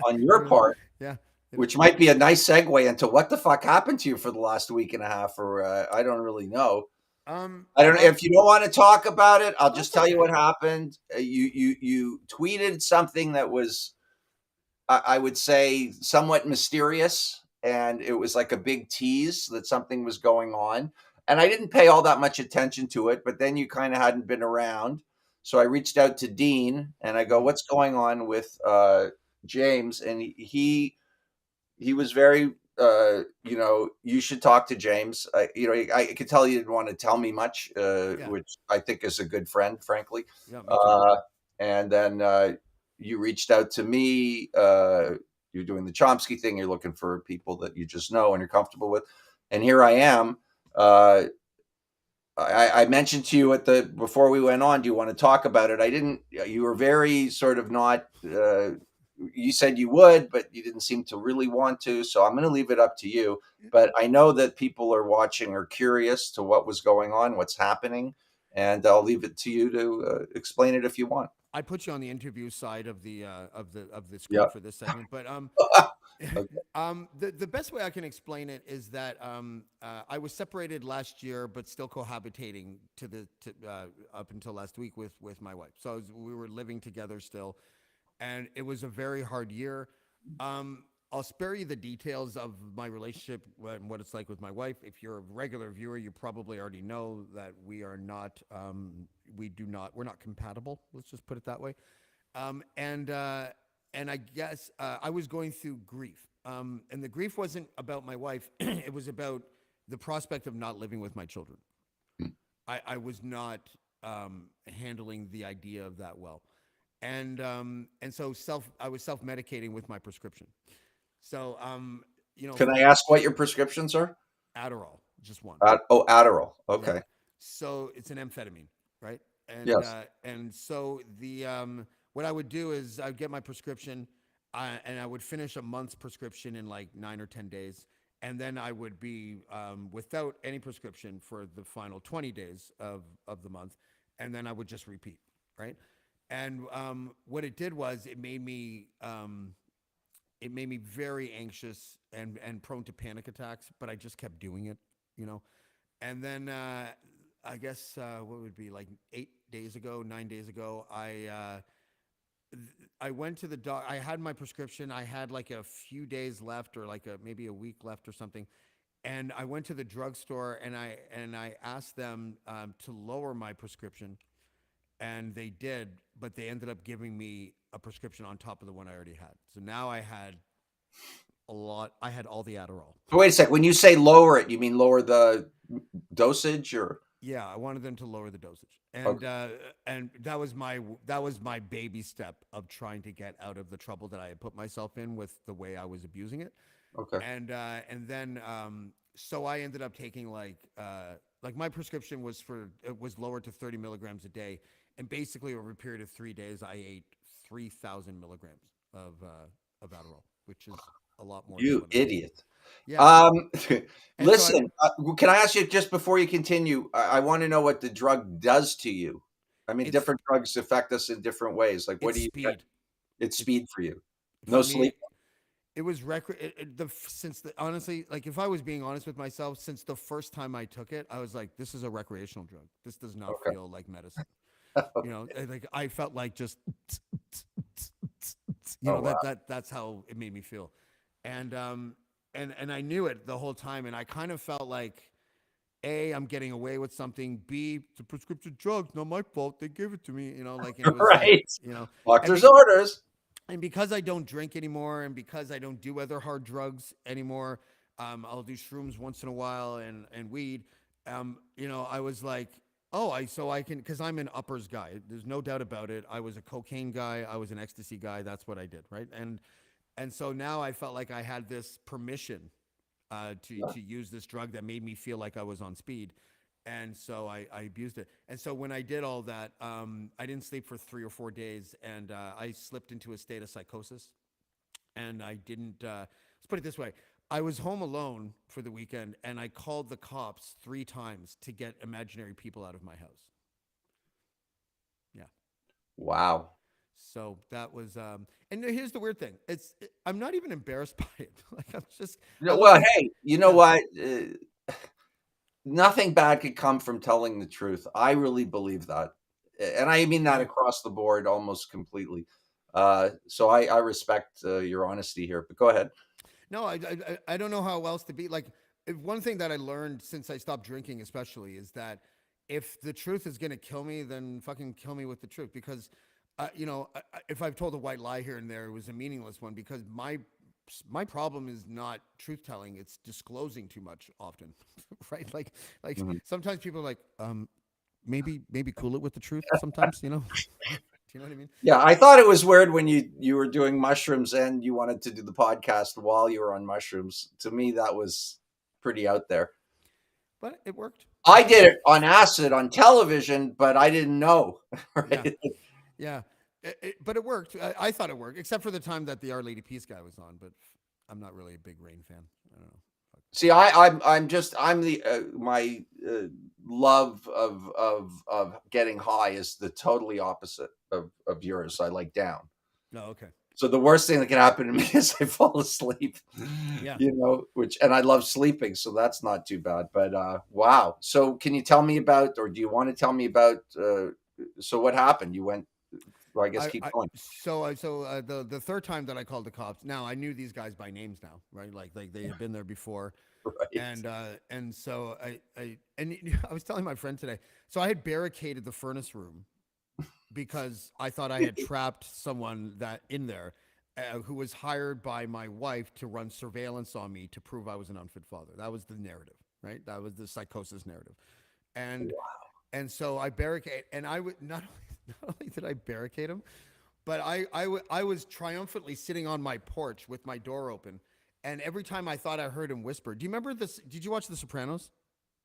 on your part. Yeah. Which might be a nice segue into what the fuck happened to you for the last week and a half, or I don't really know. I don't know if you don't want to talk about it. I'll just tell you what happened. You tweeted something that was, I would say, somewhat mysterious, and it was like a big tease that something was going on. And I didn't pay all that much attention to it, but then you kind of hadn't been around, so I reached out to Dean and I go, "What's going on with James?" And he was very, you should talk to James. I could tell you didn't want to tell me much, which I think is a good friend, frankly. Yeah, me too. And then you reached out to me. You're doing the Chomsky thing. You're looking for people that you just know and you're comfortable with. And here I am. I mentioned to you before we went on, do you want to talk about it? I didn't. You were very sort of not. You said you would, but you didn't seem to really want to. So I'm going to leave it up to you. But I know that people are watching, are curious to what was going on, what's happening, and I'll leave it to you to explain it if you want. I put you on the interview side of the script for this segment, but Okay. the best way I can explain it is that I was separated last year, but still cohabitating up until last week with my wife. So we were living together still, and it was a very hard year. I'll spare you the details of my relationship and what it's like with my wife. If you're a regular viewer, you probably already know that we're not compatible. Let's just put it that way. And I guess I was going through grief. And the grief wasn't about my wife. It was about the prospect of not living with my children. I was not handling the idea of that well, and so I was self medicating with my prescription. So Can for I ask what your prescriptions are? Adderall, just one. Adderall. Yeah. Okay. So it's an amphetamine, right? Yes. And so the what I would do is I'd get my prescription, and I would finish a month's prescription in like 9 or 10 days, and then I would be without any prescription for the final 20 days of the month, and then I would just repeat, right? And what it did was it made me very anxious and prone to panic attacks, but I just kept doing it, you know. And then I guess what would be like 8 days ago, 9 days ago, I went to the doc. I had my prescription. I had like a few days left, or like maybe a week left, or something. And I went to the drugstore and I asked them to lower my prescription, and they did, but they ended up giving me a prescription on top of the one I already had. So now I had a lot. I had all the Adderall. So wait a sec. When you say lower it, you mean lower the dosage, or? Yeah, I wanted them to lower the dosage, Okay. And that was my baby step of trying to get out of the trouble that I had put myself in with the way I was abusing it, Okay. and then so I ended up taking like my prescription it was lowered to 30 milligrams a day, and basically over a period of 3 days I ate 3,000 milligrams of Adderall, which is a lot more than You what I was. idiot. Yeah, Um, and so listen, can I ask you just before you continue? I want to know what the drug does to you. I mean, it's different drugs affect us in different ways. Like, what it's do you get? speed. It's It's speed for you. No for me. sleep. It was since the honestly, like if I was being honest with myself, since the first time I took it, I was like, this is a recreational drug. This does not Okay. feel like medicine. Like I felt like just Oh wow. that's how it made me feel. And and I knew it the whole time, and I kind of felt like A, I'm getting away with something. B, it's a prescription drug, not my fault. They give it to me, like, and it was like, Right. and Doctor's orders. and because I don't drink anymore, and because I don't do other hard drugs anymore, I'll do shrooms once in a while and weed. I was like, oh, I can, because I'm an uppers guy. There's no doubt about it. I was a cocaine guy. I was an ecstasy guy. That's what I did, right? And so now I felt like I had this permission to use this drug that made me feel like I was on speed. And so I abused it. And so when I did all that, I didn't sleep for 3 or 4 days, and I slipped into a state of psychosis. And I didn't. Let's put it this way: I was home alone for the weekend, and I called the cops 3 times to get imaginary people out of my house. Yeah. Wow. So that was. And here's the weird thing: I'm not even embarrassed by it. Like I'm just. I look Well, at. hey, you know Yeah. what? Nothing bad could come from telling the truth. I really believe that. And I mean that Yeah. across the board almost completely. So I respect your honesty here, but go ahead. No, I don't know how else to be. Like, one thing that I learned since I stopped drinking, especially, is that if the truth is gonna kill me, then fucking kill me with the truth. Because, if I've told a white lie here and there, it was a meaningless one. Because my problem is not truth telling; it's disclosing too much often, right? Like Mhm. sometimes people are like, maybe cool it with the truth. Sometimes, Do you know what I mean? Yeah, I thought it was weird when you were doing mushrooms and you wanted to do the podcast while you were on mushrooms. To me, that was pretty out there. But it worked. I did it on acid on television, but I didn't know. Yeah. Right? Yeah, but it worked. I thought it worked, except for the time that the Our Lady Peace guy was on. But I'm not really a big Rain fan. I don't know. See, I'm the my love of getting high is the totally opposite of yours. I like down. No, okay. So the worst thing that can happen to me is I fall asleep. Yeah. And I love sleeping, so that's not too bad. But wow. So can you tell me about, or do you want to tell me about? So what happened? You went. Well, I guess keep going. The third time that I called the cops, now I knew these guys by names now, right? Like they had been there before, Right. and so I was telling my friend today. So I had barricaded the furnace room because I thought I had trapped someone that in there. Who was hired by my wife to run surveillance on me to prove I was an unfit father. That was the narrative, right? That was the psychosis narrative. And And so I barricade, and I would not only did I barricade him, but I was triumphantly sitting on my porch with my door open, and every time I thought I heard him whisper. Do you remember this? Did you watch The Sopranos?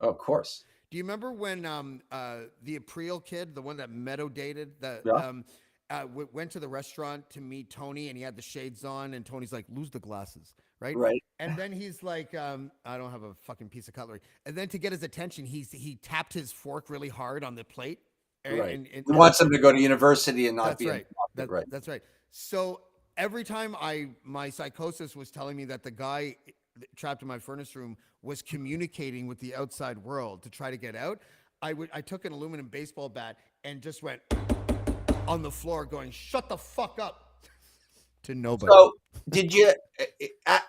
Oh, of course. Do you remember when the April kid, the one that Meadow dated, Yeah. went to the restaurant to meet Tony, and he had the shades on, and Tony's like, "Lose the glasses," right? Right. And then he's like, "I don't have a fucking piece of cutlery." And then to get his attention, he tapped his fork really hard on the plate. Right. And He wants him to go to university and not that's be right. right. That's right. So every time my psychosis was telling me that the guy trapped in my furnace room was communicating with the outside world to try to get out, I took an aluminum baseball bat and just went on the floor going, "Shut the fuck up," to nobody. So, did you,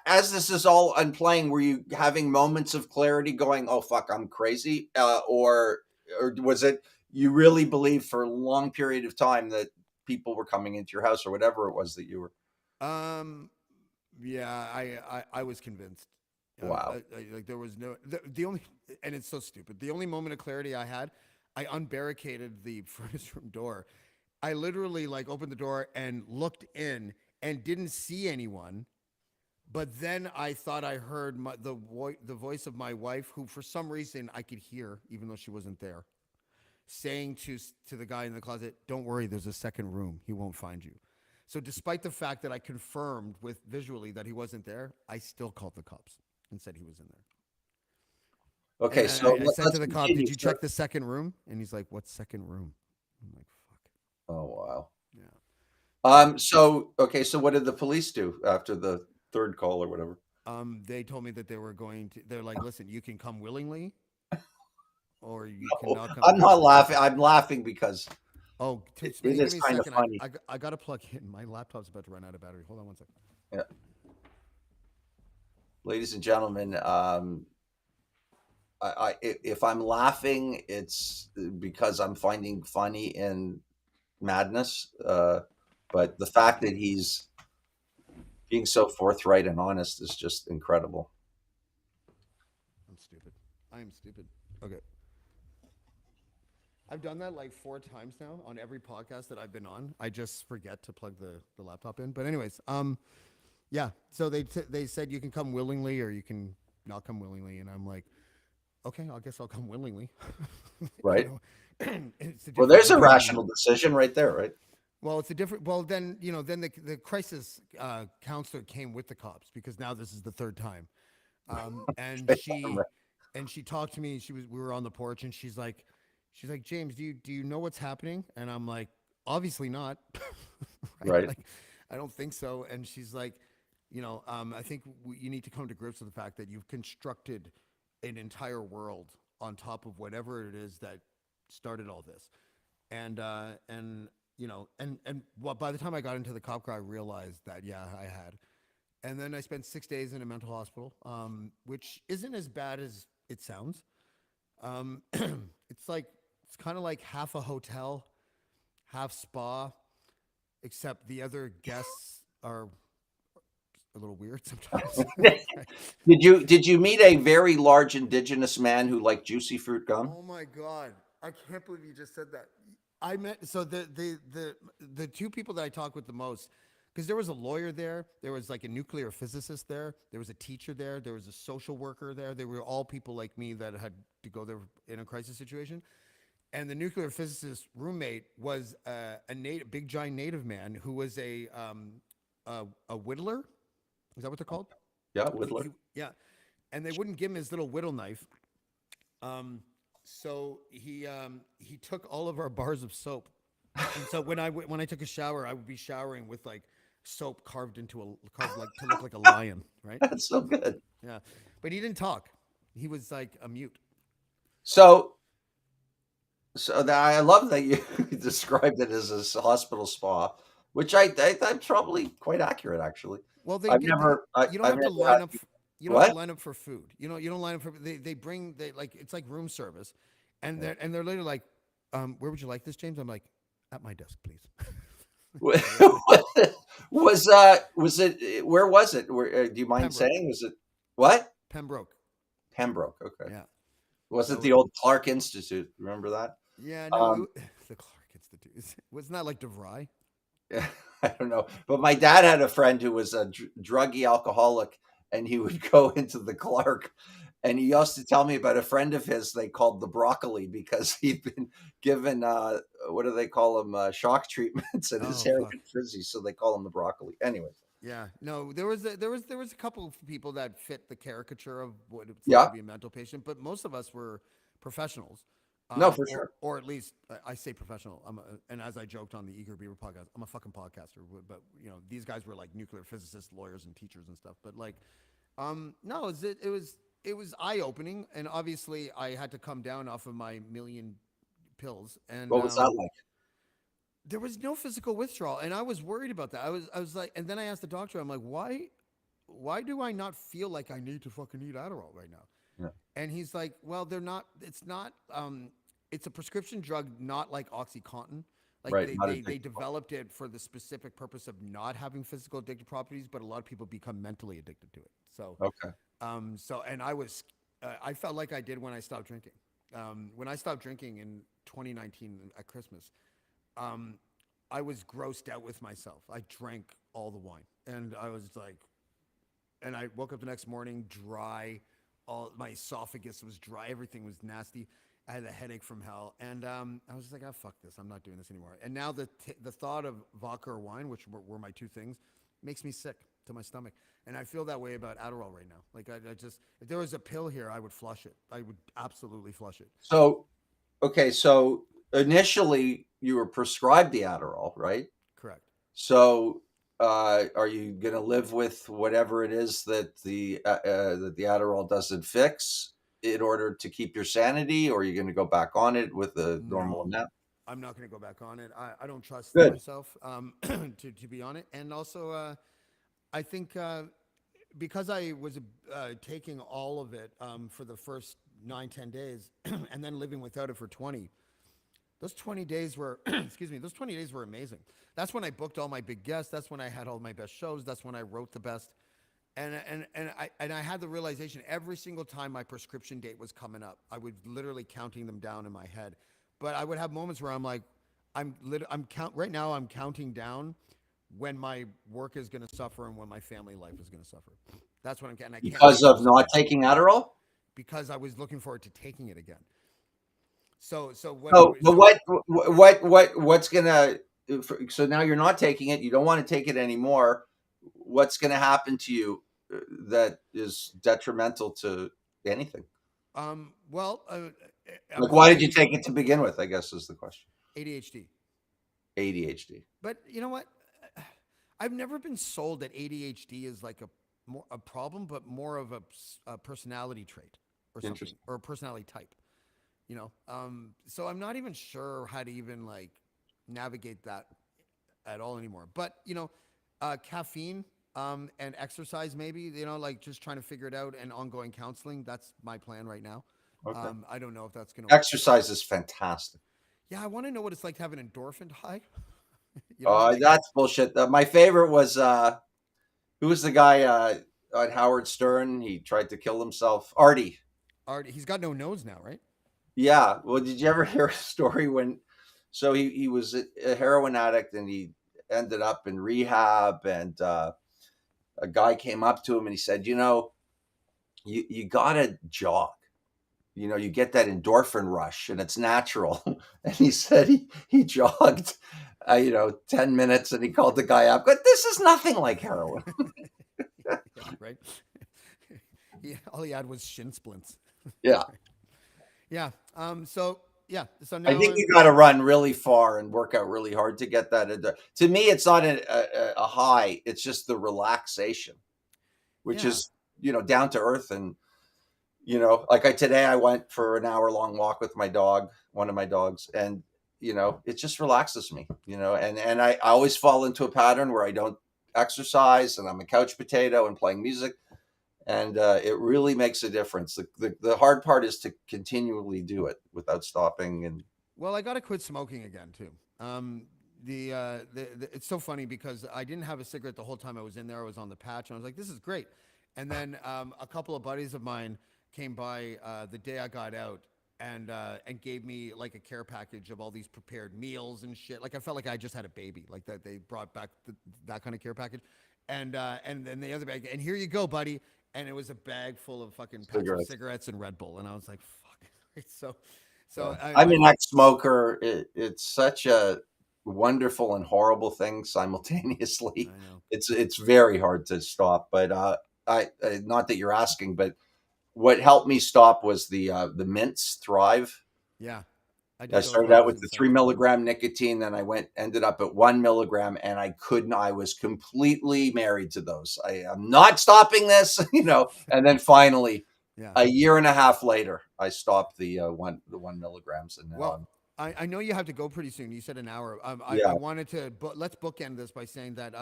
as this is all unplaying, were you having moments of clarity, going, "Oh fuck, I'm crazy," or was it you really believed for a long period of time that people were coming into your house or whatever it was that you were? Yeah, I was convinced. Wow. Like there was the only, and it's so stupid. The only moment of clarity I had, I unbarricaded the furnace room door. I literally like opened the door and looked in and didn't see anyone. But then I thought I heard the voice of my wife, who for some reason I could hear, even though she wasn't there, saying to the guy in the closet, "Don't worry, there's a second room. He won't find you." So despite the fact that I confirmed with visually that he wasn't there, I still called the cops and said he was in there. Okay, And so I said to the cop, "Did you check the second room?" And he's like, "What second room?" I'm like, "Fuck." Oh wow. Yeah. So okay, so what did the police do after the third call or whatever? They told me that they were going to. They're like, "Listen, you can come willingly, or you No, cannot come." I'm not laughing. I'm laughing because Oh, it Spenny, give is me a kind of second. funny. I got to plug in. My laptop's about to run out of battery. Hold on one second. Yeah. Ladies and gentlemen, if I'm laughing, it's because I'm finding funny in madness. But the fact that he's being so forthright and honest is just incredible. I'm stupid. I am stupid. Okay. I've done that like 4 times now on every podcast that I've been on. I just forget to plug the laptop in. But anyways, yeah. So they said you can come willingly or you can not come willingly, and I'm like, okay, I guess I'll come willingly. Right. Well, there's a rational decision right there, right? Well, it's a different. Well, then then the crisis counselor came with the cops because now this is the third time, and she talked to me. We were on the porch, and she's like, "James, do you know what's happening?" And I'm like, "Obviously not." Right. Like, I don't think so. And she's like, I think you need to come to grips with the fact that you've constructed an entire world on top of whatever it is that started all this, and well, by the time I got into the cop car, I realized that yeah, I had. And then I spent 6 days in a mental hospital, which isn't as bad as it sounds. It's kind of like half a hotel, half spa, except the other guests are a little weird sometimes. Did you meet a very large indigenous man who liked juicy fruit gum? Oh my God. I can't believe you just said that. I met, so the 2 people that I talk with the most, because there was a lawyer there, there was like a nuclear physicist there was a teacher there was a social worker there. They were all people like me that had to go there in a crisis situation. And the nuclear physicist roommate was a big giant native man who was a whittler. Is that what they're called? Yeah, whittler. Yeah. And they wouldn't give him his little whittle knife. So he took all of our bars of soap. And so when I took a shower, I would be showering with like soap carved to look like a lion, right? That's so good. Yeah. But he didn't talk. He was like a mute. So I love that you described it as a hospital spa, which I'm probably quite accurate actually. Well, You don't have to line up. You don't What? have to line up for food. You don't line up for. They like it's like room service, and they're literally like, where would you like this, James? I'm like, at my desk, please. Was it? Where was it? Do you mind Pembroke. saying? Was it what? Pembroke. Pembroke. Okay. Yeah. Was it So- the old Clark Institute? Remember that? Yeah, no, the Clark gets the dudes. Wasn't that like DeVry? I don't know, but my dad had a friend who was a druggy alcoholic, and he would go into the Clark, and he used to tell me about a friend of his they called the broccoli because he'd been given what do they call them, shock treatments, and his Oh hair fuck. got frizzy, so they call him the broccoli. Anyways, Yeah, no, there was a couple of people that fit the caricature of what it's like to yeah, be a mental patient, but most of us were professionals, no, for or sure. or at least I say professional. And as I joked on the Eager Beaver podcast, I'm a fucking podcaster. But these guys were like nuclear physicists, lawyers, and teachers and stuff. But like, no, it was eye opening, and obviously I had to come down off of my million pills, and What was that like? there was no physical withdrawal, and I was worried about that. I was like, and then I asked the doctor, I'm like, why do I not feel like I need to fucking eat Adderall right now? Yeah. And he's like, well, they're not. It's not. It's a prescription drug, not like OxyContin. Like Right, they not they, they addicted. developed it for the specific purpose of not having physical addictive properties, but a lot of people become mentally addicted to it. So, Okay. and I felt like I did when I stopped drinking. When I stopped drinking in 2019 at Christmas, I was grossed out with myself. I drank all the wine, and I was like, and I woke up the next morning dry. All my esophagus was dry. Everything was nasty. I had a headache from hell, and I was like, "Oh fuck this! I'm not doing this anymore." And now the thought of vodka or wine, which were my two things, makes me sick to my stomach. And I feel that way about Adderall right now. Like I just, if there was a pill here, I would flush it. I would absolutely flush it. So, okay, so initially you were prescribed the Adderall, right? Correct. So, are you going to live with whatever it is that the Adderall doesn't fix in order to keep your sanity, or are you going to go back on it with a normal No, amount? I'm not going to go back on it. I don't trust Good. myself to be on it. And also, I think because I was taking all of it for the first 9, 10 days and then living without it for 20, those 20 days were, excuse me, those 20 days were amazing. That's when I booked all my big guests. That's when I had all my best shows. That's when I wrote the best. And I had the realization every single time my prescription date was coming up, I was literally counting them down in my head. But I would have moments where I'm like, right now I'm counting down when my work is going to suffer and when my family life is going to suffer. That's what I'm getting. I can't Because wait for of not Sunday taking Adderall? because I was looking forward to taking it again. So Oh, but what's gonna so now you're not taking it, you don't want to take it anymore. What's gonna happen to you that is detrimental to anything? well, I'm Like, why did you hoping take it to begin with? I guess is the question. ADHD. ADHD. But you know what? I've never been sold that ADHD is like a problem, but more of a personality trait or something, Interesting. or a personality type. So I'm not even sure how to even like navigate that at all anymore. But caffeine and exercise, maybe like just trying to figure it out, and ongoing counseling. That's my plan right now. Okay. I don't know if that's gonna. Exercise is fantastic. Yeah, I want to know what it's like to have an endorphin high. Like That's bullshit. My favorite was who was the guy on Howard Stern? He tried to kill himself. Artie. Art. He's got no nose now, right? Yeah. Well, did you ever hear a story when? So he was a heroin addict and he ended up in rehab, and a guy came up to him and he said, you gotta jog. You get that endorphin rush and it's natural. And he said he jogged, 10 minutes, and he called the guy up. But this is nothing like heroin. Yeah, right. Yeah, all he had was shin splints. Yeah. Yeah. So yeah. So I now think you got to run really far and work out really hard to get that. To me, it's not a high. It's just the relaxation, which yeah. is, down to earth. And, like today I went for an hour-long walk with my dog, one of my dogs, and, it just relaxes me, and I always fall into a pattern where I don't exercise and I'm a couch potato and playing music. And it really makes a difference. The hard part is to continually do it without stopping. And Well, I got to quit smoking again too. It's so funny because I didn't have a cigarette the whole time I was in there. I was on the patch, and I was like, "This is great." And then a couple of buddies of mine came by the day I got out, and gave me like a care package of all these prepared meals and shit. Like I felt like I just had a baby. Like that they brought back that kind of care package, and then the other bag. And here you go, buddy. And it was a bag full of fucking packs of cigarettes and Red Bull. And I was like, fuck. So I'm an ex-smoker. It's such a wonderful and horrible thing simultaneously. I know. It's very hard to stop. But I not that you're asking, but what helped me stop was the mints Thrive. Yeah. I started out with the 3 milligram nicotine, then I ended up at 1 milligram, and I couldn't. I was completely married to those. I'm not stopping this, And then finally, a year and a half later, I stopped the 1 milligrams, and now I know you have to go pretty soon. You said an hour. I wanted to, but let's bookend this by saying that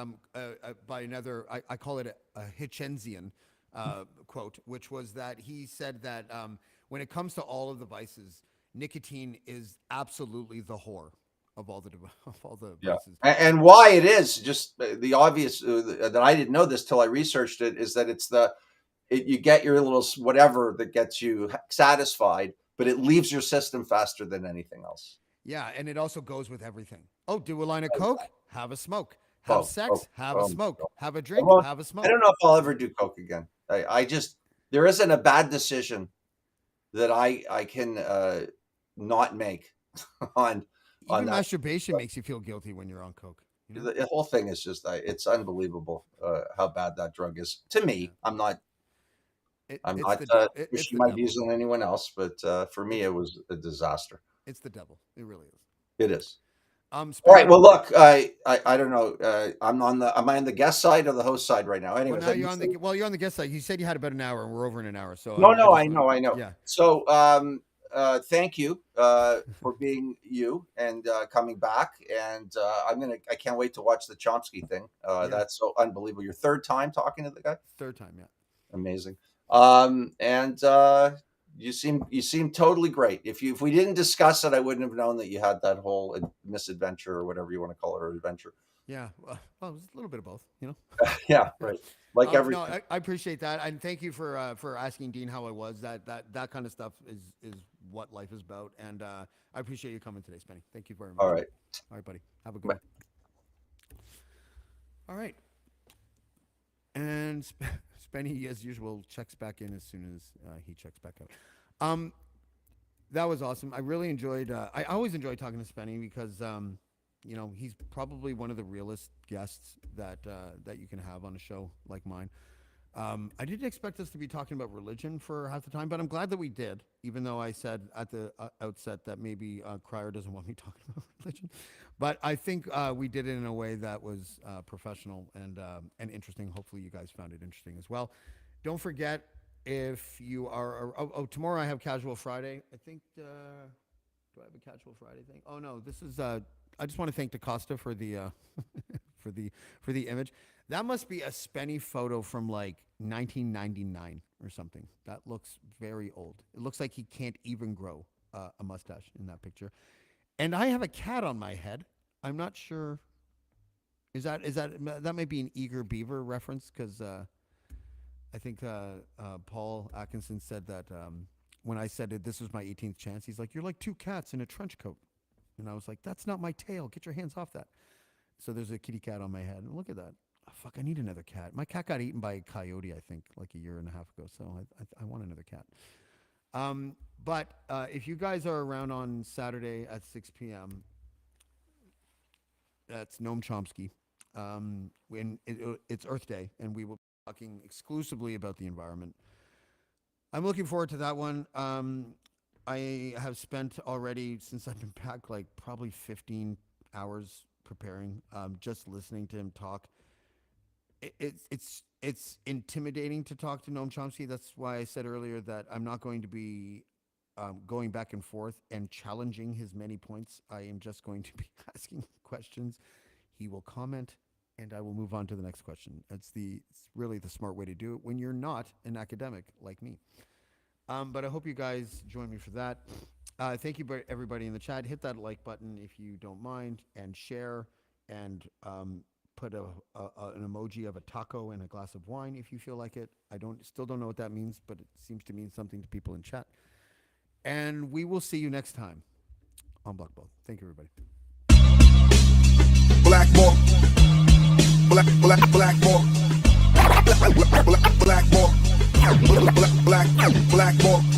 by another, I call it a Hitchensian quote, which was that he said that when it comes to all of the vices, nicotine is absolutely the whore of all the vices. And why it is just the obvious that I didn't know this till I researched it is that it's you get your little whatever that gets you satisfied, but it leaves your system faster than anything else. Yeah, and it also goes with everything. Oh, do a line of coke, have a smoke. Have sex, have a smoke. Have a drink, have a smoke. I don't know if I'll ever do coke again. I just there isn't a bad decision that I can not make on even masturbation makes you feel guilty when you're on coke. The whole thing is just it's unbelievable how bad that drug is to me. I'm not pushing my views on anyone else, but for me it was a disaster. It's the devil. It really is. It is. All right. Well, look, I don't know. Am I on the guest side or the host side right now? Anyways, well, you're on the guest side. You said you had about an hour, and we're over in an hour. So no, I know. Yeah. So thank you for being you and coming back. And I can't wait to watch the Chomsky thing. That's so unbelievable. Your third time talking to the guy. Third time, yeah. Amazing. And you seem totally great. If we didn't discuss it, I wouldn't have known that you had that whole misadventure or whatever you want to call it, or adventure. Yeah, well, it was a little bit of both, Yeah, right. Like everything. No, I appreciate that, and thank you for asking Dean how I was. That kind of stuff is what life is about, and I appreciate you coming today, Spenny. Thank you very much. All right, buddy. Have a good one. All right, and Spenny, as usual, checks back in as soon as he checks back out. That was awesome. I really enjoyed. I always enjoy talking to Spenny because he's probably one of the realest guests that you can have on a show like mine. I didn't expect us to be talking about religion for half the time, but I'm glad that we did, even though I said at the outset that maybe Cryer doesn't want me talking about religion. But I think we did it in a way that was professional and interesting. Hopefully you guys found it interesting as well. Don't forget, if you are... tomorrow I have Casual Friday. I think... do I have a Casual Friday thing? Oh, no. This is... I just want to thank DaCosta for the for the image. That must be a Spenny photo from like 1999 or something. That looks very old. It looks like he can't even grow a mustache in that picture. And I have a cat on my head. I'm not sure. Is that might be an Eager Beaver reference? Because I think Paul Atkinson said that when I said this was my 18th chance, he's like, "You're like two cats in a trench coat." And I was like, "That's not my tail. Get your hands off that." So there's a kitty cat on my head. And look at that. Oh, fuck, I need another cat. My cat got eaten by a coyote, I think, like a year and a half ago. So I want another cat. But if you guys are around on Saturday at 6 p.m., that's Noam Chomsky. It's Earth Day, and we will be talking exclusively about the environment. I'm looking forward to that one. I have spent already, since I've been back, like probably 15 hours preparing, just listening to him talk. It's intimidating to talk to Noam Chomsky. That's why I said earlier that I'm not going to be going back and forth and challenging his many points. I am just going to be asking questions. He will comment, and I will move on to the next question. It's really the smart way to do it when you're not an academic like me. But I hope you guys join me for that. Thank you, everybody in the chat. Hit that like button if you don't mind, and share, and put an emoji of a taco and a glass of wine if you feel like it. I still don't know what that means, but it seems to mean something to people in chat. And we will see you next time on Blackballed. Thank you, everybody. Blackballed. Blackballed. Blackballed. Blackballed.